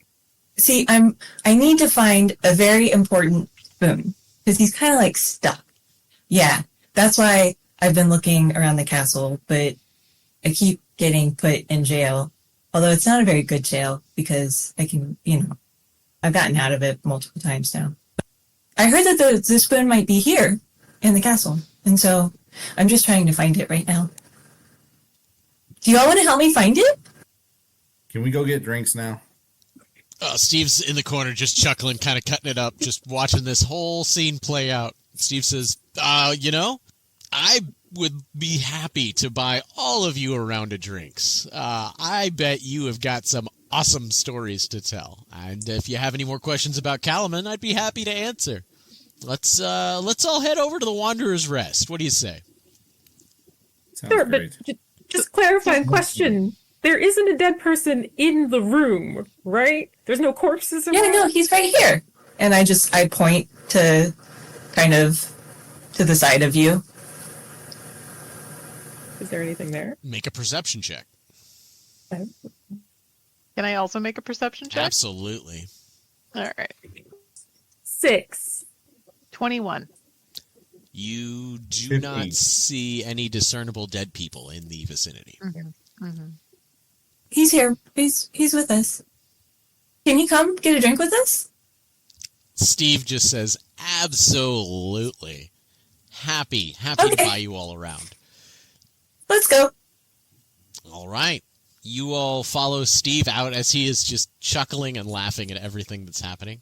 see, I need to find a very important spoon because he's kind of like stuck. Yeah, that's why I've been looking around the castle, but I keep getting put in jail. Although it's not a very good jail because I can, I've gotten out of it multiple times now. I heard that the spoon might be here in the castle, and so I'm just trying to find it right now. Do you all want to help me find it? Can we go get drinks now? Steve's in the corner just chuckling, kind of cutting it up, just watching this whole scene play out. Steve says, I would be happy to buy all of you a round of drinks. I bet you have got some awesome stories to tell. And if you have any more questions about Kalaman, I'd be happy to answer. Let's all head over to the Wanderer's Rest. What do you say? Sounds Sure, great. but just clarifying question. There isn't a dead person in the room, right? There's no corpses Yeah, around? no, he's right here. And I point to kind of to the side of you. Is there anything there? Make a perception check. Okay. Can I also make a perception check? Absolutely. All right. 6. 21. You do 15. not see any discernible dead people in the vicinity. He's here. He's with us. Can you come get a drink with us? Steve just says, absolutely. Happy to Okay. buy you all around. Let's go. All right. You all follow Steve out as he is just chuckling and laughing at everything that's happening.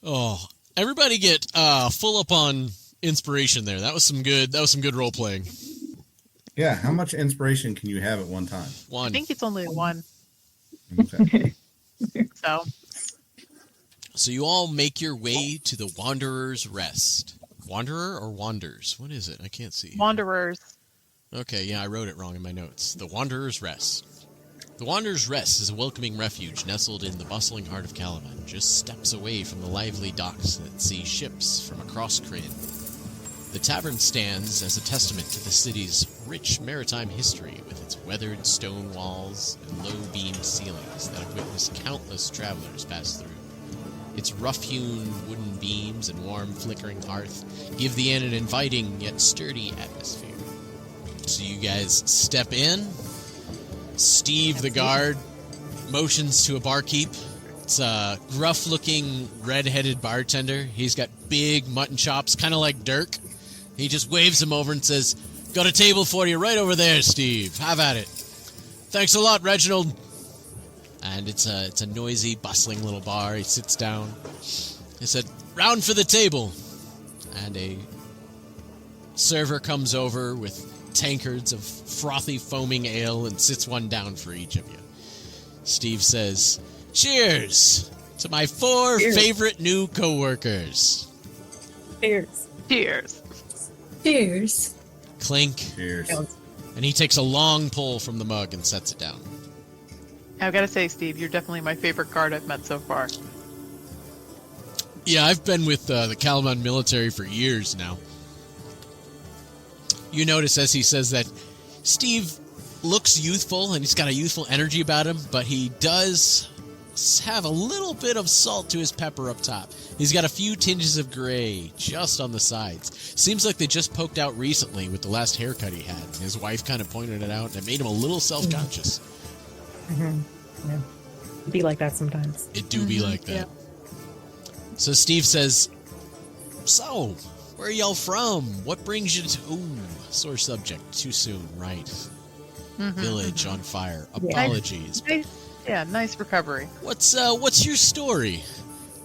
Oh, everybody get full up on inspiration there. That was some good role playing. Yeah, how much inspiration can you have at one time? I One. think it's only one. Okay. So you all make your way to the Wanderer's Rest. Wanderer or Wanders? What is it? I can't see. Wanderers. Okay, yeah, I wrote it wrong in my notes. The Wanderer's Rest. The Wanderer's Rest is a welcoming refuge nestled in the bustling heart of Kalaman, just steps away from the lively docks that see ships from across Kryn. The tavern stands as a testament to the city's rich maritime history, with its weathered stone walls and low-beamed ceilings that have witnessed countless travelers pass through. Its rough-hewn wooden beams and warm, flickering hearth give the inn an inviting yet sturdy atmosphere. So you guys step in. Steve, the guard, motions to a barkeep. It's a gruff-looking, red-headed bartender. He's got big mutton chops, kind of like Dirk. He just waves him over and says, "Got a table for you right over there, Steve. Have at it." "Thanks a lot, Reginald." And it's a noisy, bustling little bar. He sits down. He said, "Round for the table." And a server comes over with tankards of frothy, foaming ale and sits one down for each of you. Steve says, "Cheers to my 4 Cheers. favorite new co-workers." Cheers. Cheers. Cheers. Clink. Cheers. And he takes a long pull from the mug and sets it down. I've got to say, Steve, you're definitely my favorite guard I've met so far. Yeah, I've been with the Kalaman military for years now. You notice as he says that Steve looks youthful and he's got a youthful energy about him, but he does have a little bit of salt to his pepper up top. He's got a few tinges of gray just on the sides. Seems like they just poked out recently with the last haircut he had. His wife kind of pointed it out and it made him a little self-conscious. Yeah. Be like that sometimes. It do be like that. So Steve says, "So, where are y'all from? What brings you to..." Ooh, sore subject. Too soon, right? Village on fire. Apologies. Nice recovery. What's your story?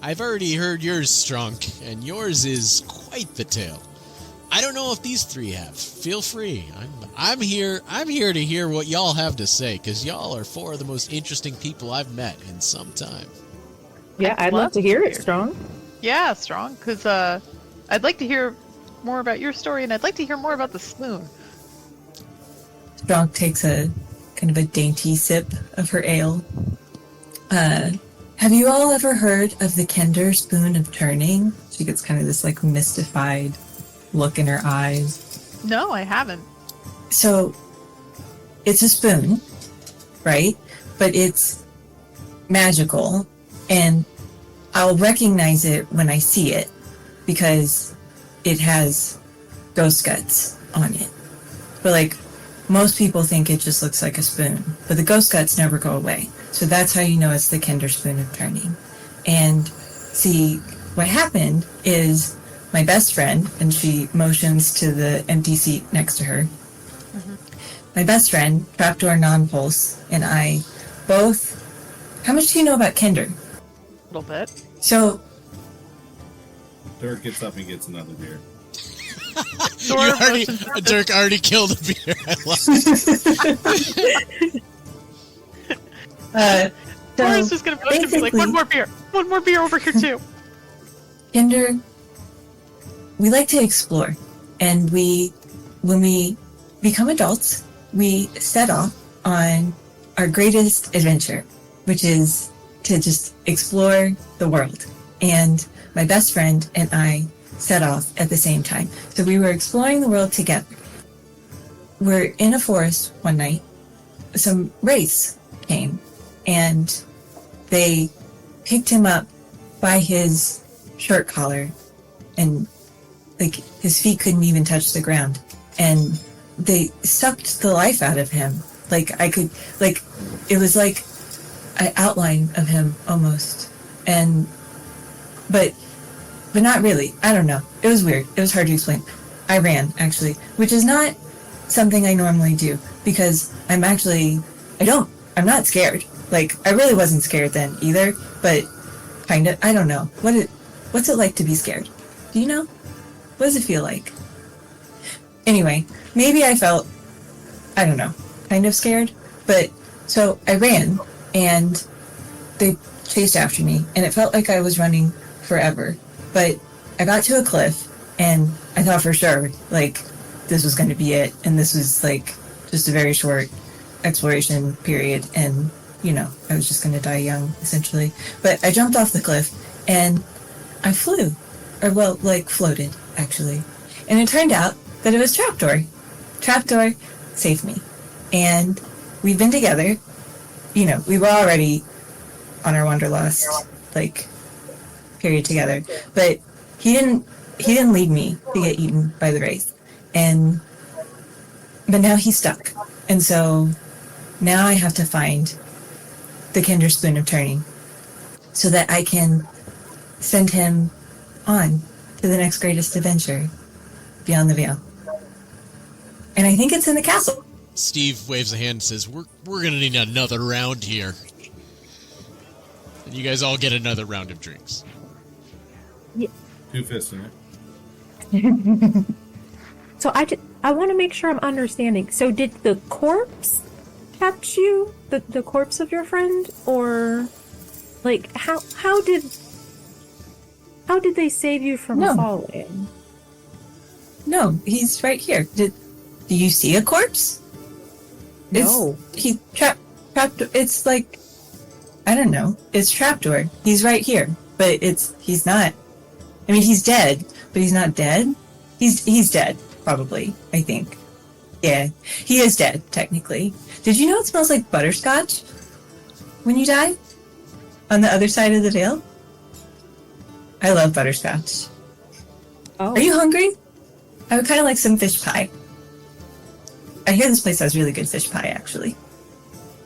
I've already heard yours, Strunk, and yours is quite the tale. I don't know if these 3 have. Feel free. I'm here to hear what y'all have to say, because y'all are 4 of the most interesting people I've met in some time. Yeah, I'd love to hear it, Strong. Yeah, Strong, because I'd like to hear more about your story, and I'd like to hear more about the spoon. Strong takes a kind of a dainty sip of her ale. Have you all ever heard of the Kender spoon of turning? She gets kind of this like mystified look in her eyes. No, I haven't. So it's a spoon, right? But it's magical, and I'll recognize it when I see it because it has ghost guts on it. But like most people think it just looks like a spoon, but the ghost guts never go away. So that's how you know it's the Kinder spoon of turning. And see, what happened is my best friend, and she motions to the empty seat next to her. Mm-hmm. My best friend, Trapdoor Non-Pulse, and I both. How much do you know about Kinder? A little bit. So. Dirk gets up and gets another beer. Dirk already killed a beer. I love it. Laura's just gonna be like, one more beer over here too. Kinder, we like to explore, and when we become adults, we set off on our greatest adventure, which is to just explore the world. And my best friend and I set off at the same time. So we were exploring the world together. We're in a forest one night. Some wraiths came, and they picked him up by his shirt collar, and like his feet couldn't even touch the ground, and they sucked the life out of him. Like it was like an outline of him almost, but not really. I don't know. It was weird. It was hard to explain. I ran, actually, which is not something I normally do because I'm not scared. Like, I really wasn't scared then either, but kind of, I don't know. What's it like to be scared? Do you know? What does it feel like? Anyway, maybe I felt, I don't know, kind of scared, but so I ran and they chased after me and it felt like I was running forever. But I got to a cliff, and I thought for sure, like, this was going to be it, and this was, like, just a very short exploration period, and, you know, I was just going to die young, essentially. But I jumped off the cliff, and I flew. Or, well, like, floated, actually. And it turned out that it was Trapdoor. Trapdoor saved me. And we've been together. You know, we were already on our Wanderlust, like, period together, but he didn't leave me to get eaten by the wraith, but now he's stuck, and so now I have to find the Kinder spoon of turning so that I can send him on to the next greatest adventure beyond the veil. And I think it's in the castle. Steve waves a hand and says, we're gonna need another round here, and you guys all get another round of drinks. Yeah. 2 fists in it. So I want to make sure I'm understanding. So did the corpse catch you? The corpse of your friend? Or like how did they save you from falling? No, he's right here. Do you see a corpse? No. He trapped. It's like, I don't know. It's Trapdoor. He's right here, but he's not. I mean, he's dead, but he's not dead. He's dead, probably, I think. Yeah, he is dead, technically. Did you know it smells like butterscotch when you die? On the other side of the veil? I love butterscotch. Oh. Are you hungry? I would kind of like some fish pie. I hear this place has really good fish pie, actually.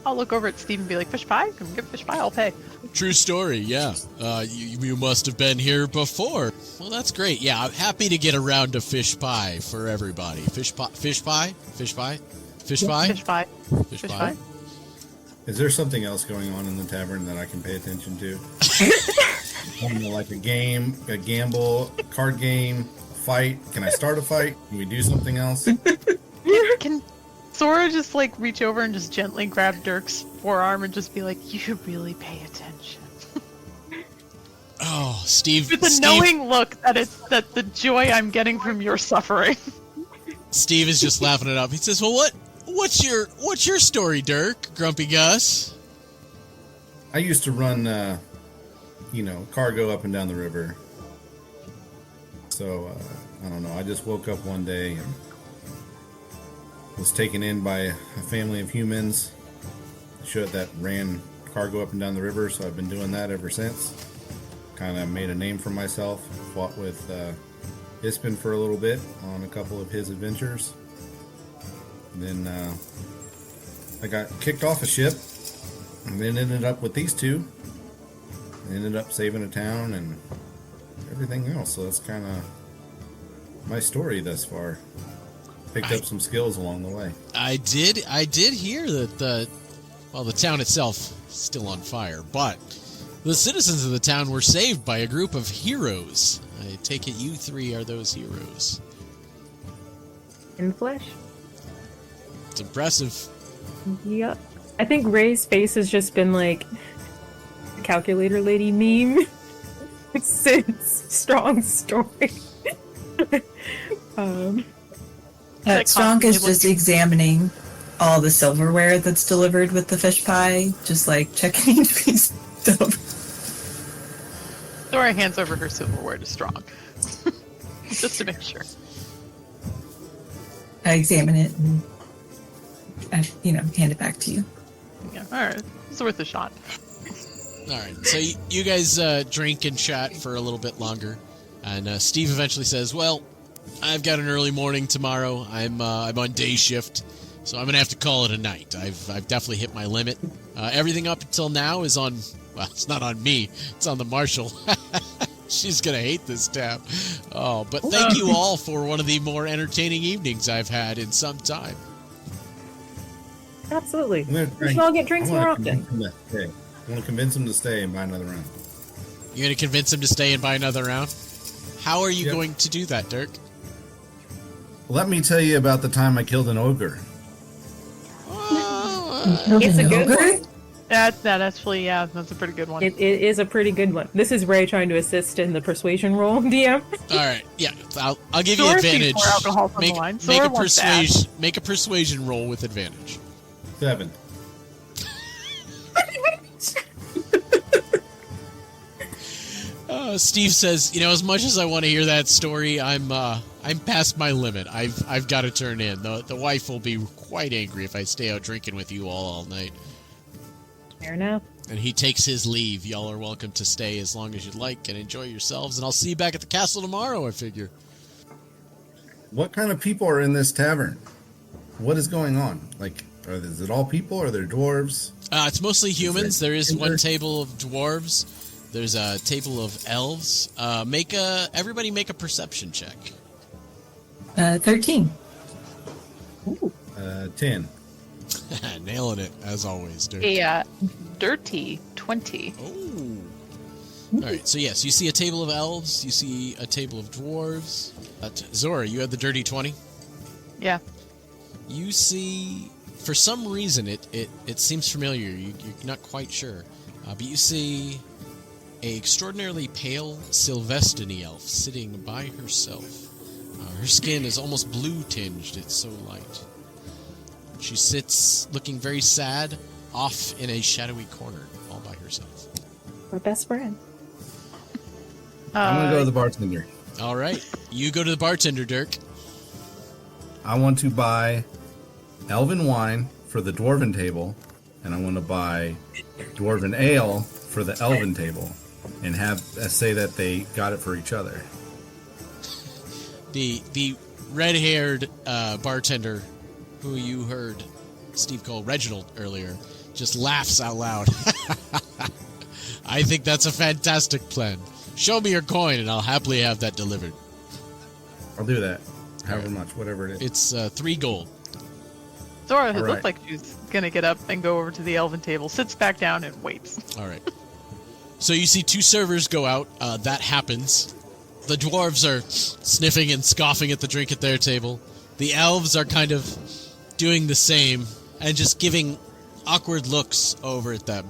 I'll look over at Steve and be like, fish pie? Come get fish pie, I'll pay. True story, yeah. You must have been here before. Well, that's great. Yeah, I'm happy to get a round of fish pie for everybody. Fish pie? Fish pie? Fish pie? Fish pie. Fish pie? Is there something else going on in the tavern that I can pay attention to? Like a game, a gamble, a card game, fight? Can I start a fight? Can we do something else? Can Sora just like reach over and just gently grab Dirk's forearm and just be like, you should really pay attention. Oh, Steve. With a knowing look that the joy I'm getting from your suffering. Steve is just laughing it up. He says, well, what's your story, Dirk? Grumpy Gus. I used to run, cargo up and down the river. So, I don't know. I just woke up one day and was taken in by a family of humans that ran cargo up and down the river. So I've been doing that ever since. Kind of made a name for myself. Fought with Ispin for a little bit on a couple of his adventures. And then I got kicked off a ship and then ended up with these two. Ended up saving a town and everything else. So that's kind of my story thus far. Picked up some skills along the way. I did hear that the town itself is still on fire, but the citizens of the town were saved by a group of heroes. I take it you three are those heroes. In the flesh. It's impressive. Yep. I think Ray's face has just been like a calculator lady meme since Strong's story. Strong is just examining all the silverware that's delivered with the fish pie, just like checking each piece of. Zora hands over her silverware to Strong. Just to make sure. I examine it and hand it back to you. Yeah, alright. It's worth a shot. Alright, so you guys drink and chat for a little bit longer, and Steve eventually says, well, I've got an early morning tomorrow. I'm on day shift, so I'm going to have to call it a night. I've definitely hit my limit. Everything up until now is on, well, it's not on me. It's on the Marshal. She's going to hate this tab. Oh, but thank you all for one of the more entertaining evenings I've had in some time. Absolutely. We should all get drinks more often. I want to convince him to stay and buy another round. You're going to convince him to stay and buy another round? How are you going to do that, Dirk? Let me tell you about the time I killed an ogre. It's a good one. That's actually, that's a pretty good one. It is a pretty good one. This is Ray trying to assist in the persuasion roll, DM. All right, yeah, I'll give you Zora advantage. sees more alcohol from the line. Zora wants that. Make a persuasion roll with advantage. 7. Steve says, as much as I want to hear that story, I'm past my limit. I've got to turn in. The wife will be quite angry if I stay out drinking with you all night. Fair enough. And he takes his leave. Y'all are welcome to stay as long as you'd like and enjoy yourselves. And I'll see you back at the castle tomorrow, I figure. What kind of people are in this tavern? What is going on? Like, is it all people? Or are there dwarves? It's mostly humans. There is one table of dwarves. There's a table of elves. Everybody make a perception check. 13. 10. Nailing it, as always, Dirk. A dirty 20. Oh. All right, so yes, you see a table of elves. You see a table of dwarves. Zora, you had the dirty 20? Yeah. You see, for some reason, it seems familiar. You're not quite sure. But you see a extraordinarily pale Sylvestiny elf sitting by herself. Her skin is almost blue-tinged. It's so light. She sits looking very sad, off in a shadowy corner, all by herself. Our best friend. I'm going to go to the bartender. All right. You go to the bartender, Dirk. I want to buy elven wine for the dwarven table, and I want to buy dwarven ale for the elven table, and have say that they got it for each other. The red-haired bartender, who you heard Steve call Reginald earlier, just laughs out loud. I think that's a fantastic plan. Show me your coin, and I'll happily have that delivered. I'll do that. However much, whatever it is. It's 3 gold. Zora, it looked like she's going to get up and go over to the elven table, sits back down, and waits. All right. So you see 2 servers go out. That happens. The dwarves are sniffing and scoffing at the drink at their table. The elves are kind of doing the same and just giving awkward looks over at them.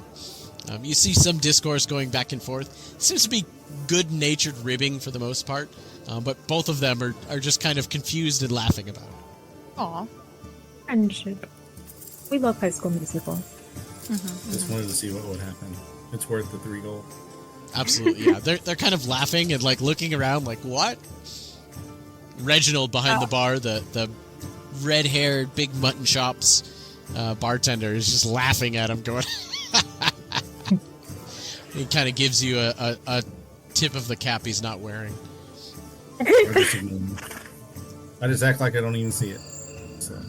You see some discourse going back and forth. It seems to be good-natured ribbing for the most part, but both of them are just kind of confused and laughing about it. Aw. Friendship. We love High School Musical. Just wanted to see what would happen. It's worth the 3 gold. Absolutely, yeah. They're kind of laughing and like looking around, like what? Reginald behind the bar, the red-haired, big mutton chops bartender is just laughing at him, going. He kind of gives you a tip of the cap he's not wearing. I just act like I don't even see it. So.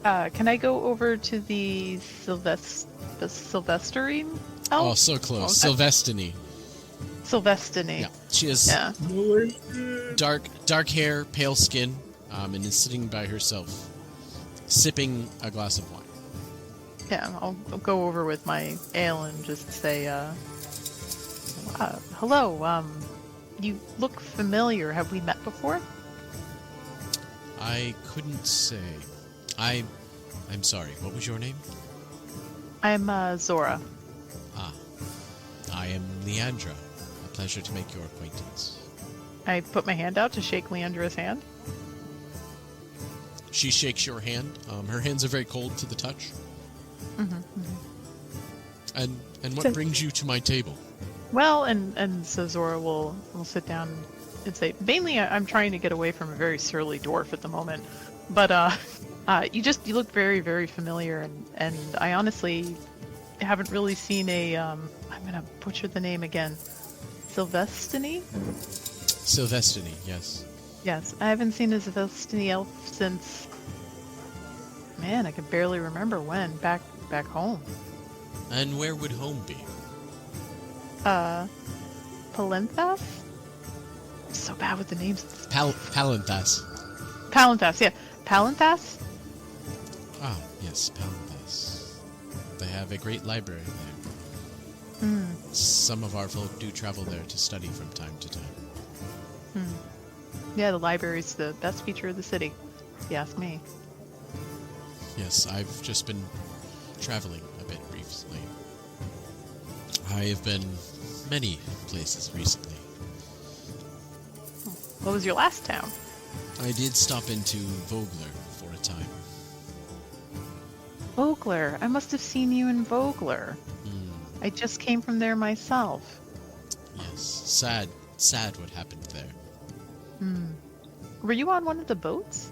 Can I go over to the Sylvesterine? Oh, so close. Okay. Sylvestiny. Yeah. She has dark hair, pale skin, and is sitting by herself, sipping a glass of wine. Yeah, I'll go over with my ale and just say, hello, you look familiar. Have we met before? I couldn't say. I'm sorry. What was your name? I'm, Zora. Ah, I am Leandra. A pleasure to make your acquaintance. I put my hand out to shake Leandra's hand. She shakes your hand. Her hands are very cold to the touch. And what brings you to my table? Well, and so Zora will sit down and say, mainly I'm trying to get away from a very surly dwarf at the moment, but you look very, very familiar, and I honestly haven't really seen a I'm gonna butcher the name again, Sylvestiny? Sylvestiny, yes. Yes, I haven't seen a Sylvestiny elf since, man, I can barely remember when, back home. And where would home be? Palinthas? I'm so bad with the names. Palinthas. Palinthas, yeah. Palinthas? Ah, yes, Palinthas. They have a great library there. Some of our folk do travel there to study from time to time. Yeah, the library's the best feature of the city, if you ask me. Yes, I've just been traveling a bit recently. I have been many places recently. What was your last town? I did stop into Vogler for a time. Vogler. I must have seen you in Vogler. I just came from there myself. Yes, sad what happened there. Were you on one of the boats?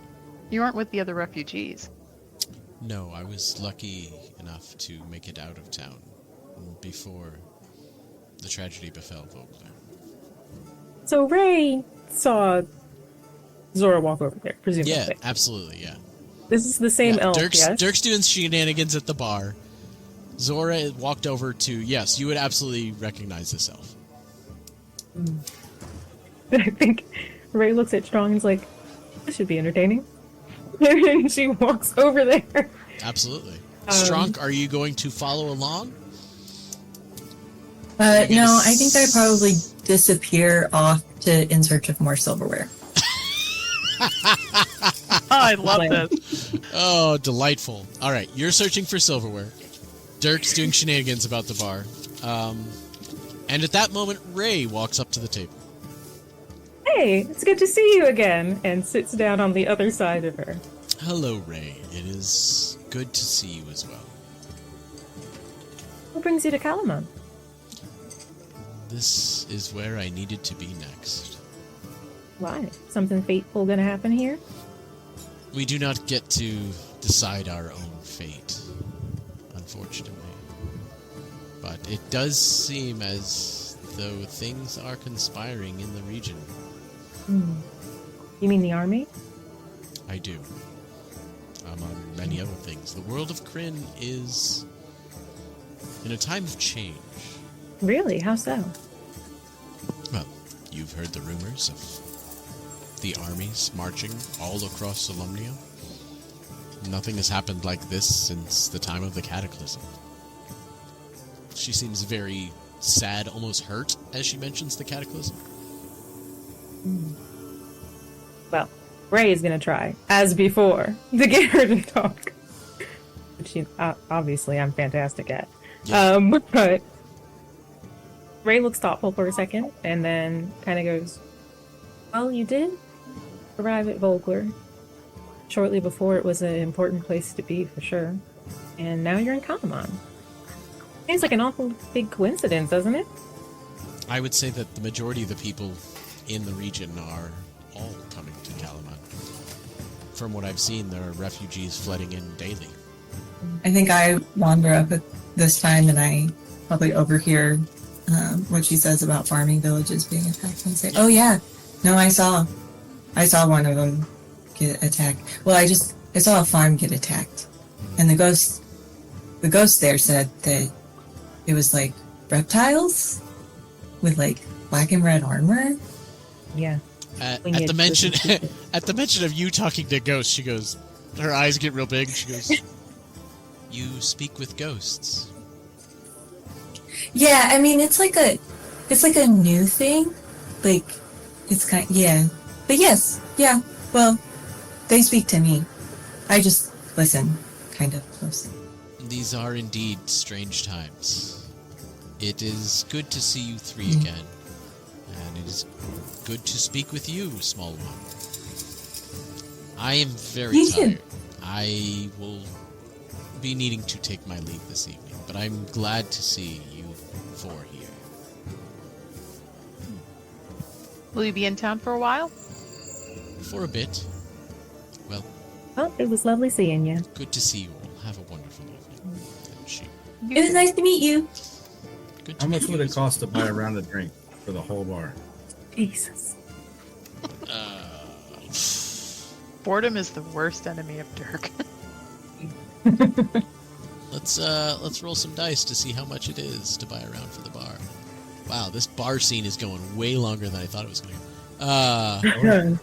You weren't with the other refugees. No, I was lucky enough to make it out of town before the tragedy befell Vogler. So Ray saw Zora walk over there, presumably. Yeah, absolutely, yeah. This is the same elf, yes? Dirk's doing shenanigans at the bar. Zora walked over to, yes, you would absolutely recognize this elf. I think Ray looks at Strong and is like, this should be entertaining. And she walks over there. Absolutely. Strong, are you going to follow along? No, I think I'd probably disappear off in search of more silverware. I love this. Oh, delightful. All right, you're searching for silverware. Dirk's doing shenanigans about the bar. And at that moment, Ray walks up to the table. Hey, it's good to see you again, and sits down on the other side of her. Hello, Ray. It is good to see you as well. What brings you to Kalaman? This is where I needed to be next. Why? Something fateful gonna happen here? We do not get to decide our own fate, unfortunately. But it does seem as though things are conspiring in the region. You mean the army? I do. Among many other things. The world of Kryn is in a time of change. Really? How so? Well, you've heard the rumors of the armies marching all across Solomnia. Nothing has happened like this since the time of the Cataclysm. She seems very sad, almost hurt, as she mentions the Cataclysm. Well, Ray is gonna try, as before, to get her to talk. Which obviously I'm fantastic at. Yeah. But Ray looks thoughtful for a second, and then kind of goes, well, you did arrive at Vogler. Shortly before, it was an important place to be, for sure. And now you're in Kalaman. Seems like an awful big coincidence, doesn't it? I would say that the majority of the people in the region are all coming to Kalaman. From what I've seen, there are refugees flooding in daily. I think I wander up at this time and I probably overhear what she says about farming villages being attacked and say, "Oh yeah, no, I saw one of them get attacked. Well, I saw a farm get attacked, and the ghost there said that it was like reptiles with like black and red armor." Yeah. At the mention of you talking to ghosts, she goes, her eyes get real big. She goes, "You speak with ghosts." Yeah, I mean it's like a new thing, like it's yeah, but yes, yeah. Well, they speak to me. I just listen, kind of closely. These are indeed strange times. It is good to see you three again, and it is good to speak with you, small one. I am very Me too. tired. I will be needing to take my leave this evening, but I'm glad to see you four here. Will you be in town for a while? For a bit. Well, Well, it was lovely seeing you. good to see you all. Have a wonderful evening. And she, It was nice to meet you. good to How much meet would you it cost to buy a round of drink for the whole bar? Jesus. Boredom is the worst enemy of Dirk. Let's roll some dice to see how much it is to buy a round for the bar. Wow, this bar scene is going way longer than I thought it was going to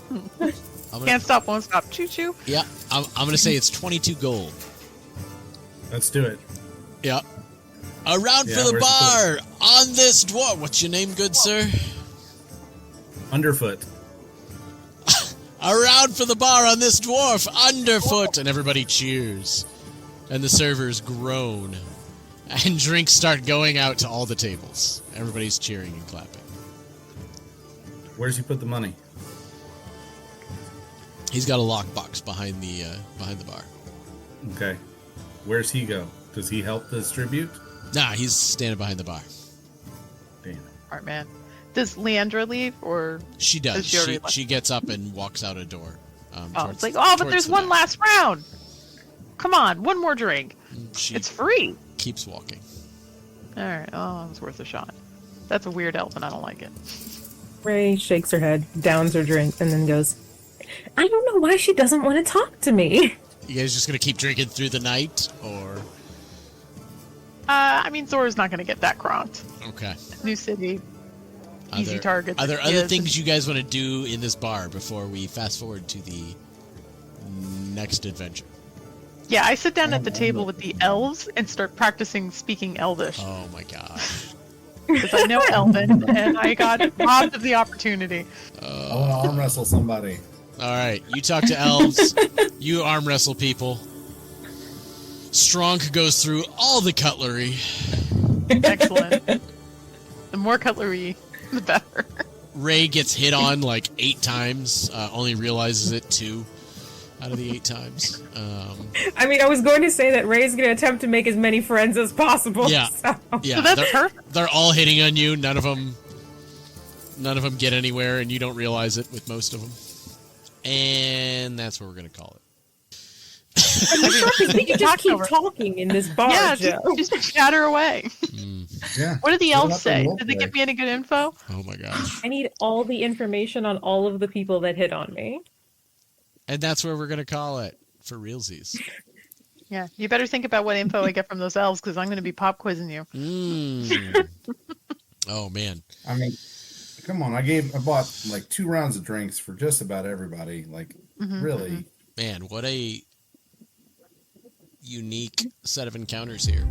go. I'm Can't stop, won't stop. Choo choo. Yeah, I'm going to say it's 22 gold. Let's do it. Yeah. A round Yeah, for the we're bar on this dwarf. What's your name, good sir? Underfoot. A round for the bar on this dwarf, underfoot, and everybody cheers. And the servers groan. And drinks start going out to all the tables. Everybody's cheering and clapping. Where's he put the money? He's got a lockbox behind the bar. Okay. Where's he go? Does he help distribute? Nah, he's standing behind the bar. Damn. Alright, man. Does Leandra leave, or... She does. Does she already She gets up and walks out a door. it's like, oh, but there's the one back. last round! Come on, one more drink. She It's free! keeps walking. Alright, oh, it was worth a shot. That's a weird elf, and I don't like it. Ray shakes her head, downs her drink, and then goes, "I don't know why she doesn't want to talk to me." You guys just gonna keep drinking through the night, or I mean, Zora's not gonna get that cronked. okay? New city, easy targets. Are there if other he is. things you guys want to do in this bar before we fast forward to the next adventure? Yeah, I sit down at the table with the elves and start practicing speaking Elvish. Oh my gosh. Because I know Elven, and I got robbed of the opportunity. I want to arm wrestle somebody. All right, you talk to elves. You arm wrestle people. Strong goes through all the cutlery. Excellent. The more cutlery, the better. Ray gets hit on like 8 times. Only realizes it 2 out of the 8 times. I mean, I was going to say that Ray's going to attempt to make as many friends as possible. Yeah. So. Yeah, So that's they're, perfect. they're all hitting on you. None of them get anywhere, and you don't realize it with most of them. And that's what we're gonna call it. You just Talk keep over. talking in this bar, Yeah, Joe. just chatter away. Yeah. What did the Set elves up say? and Did they roleplay. give me any good info? Oh my gosh! I need all the information on all of the people that hit on me. And that's where we're gonna call it for realsies. Yeah, you better think about what info I get from those elves, because I'm going to be pop quizzing you. Oh man! I mean, come on. I bought like 2 rounds of drinks for just about everybody. Like, really. Man, what a unique set of encounters here.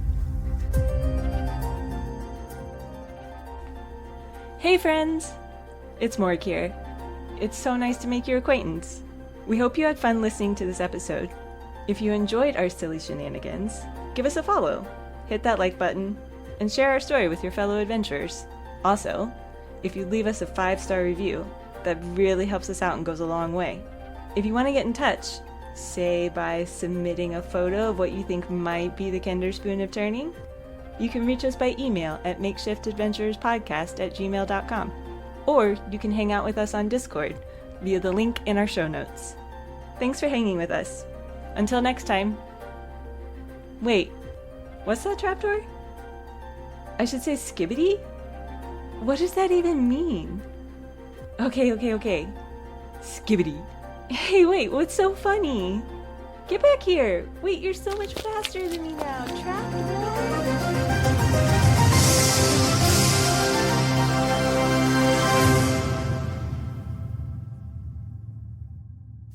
Hey friends! It's Morg here. It's so nice to make your acquaintance. We hope you had fun listening to this episode. If you enjoyed our silly shenanigans, give us a follow, hit that like button, and share our story with your fellow adventurers. Also, if you leave us a 5-star review, that really helps us out and goes a long way. If you want to get in touch, say by submitting a photo of what you think might be the Kinder Spoon of Turning, you can reach us by email at makeshiftadventurespodcast@gmail.com. Or you can hang out with us on Discord via the link in our show notes. Thanks for hanging with us. Until next time. Wait, what's that trapdoor? I should say skibbity? What does that even mean? Okay. Skibbity. Hey, wait, what's so funny? Get back here! Wait, you're so much faster than me now. Trapdoor!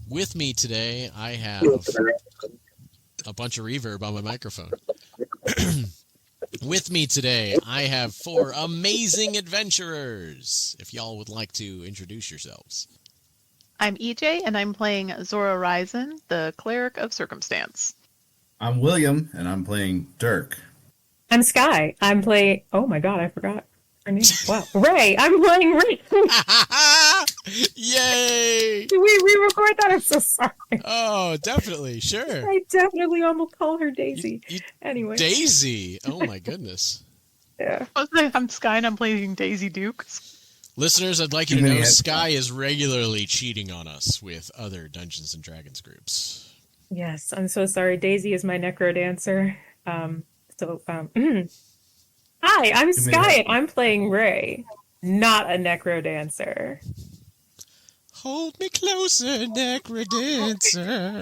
With me today, I have a bunch of reverb on my microphone. With me today, I have 4 amazing adventurers. If y'all would like to introduce yourselves. I'm EJ, and I'm playing Zora Ryzen, the Cleric of Circumstance. I'm William, and I'm playing Dirk. I'm Sky. I'm playing. Oh my god, I forgot her name. Wow, Ray. I'm playing Ray. Yay! Did we re-record that? I'm so sorry. Oh, definitely. Sure. I definitely almost call her Daisy. Anyway. Daisy. Oh, my goodness. Yeah. I'm Sky, and I'm playing Daisy Duke. Listeners, I'd like you to know Sky is regularly cheating on us with other Dungeons & Dragons groups. Yes, I'm so sorry. Daisy is my necro dancer. Hi, I'm Sky, and I'm playing Ray, not a necro dancer. Hold me closer, necrodancer.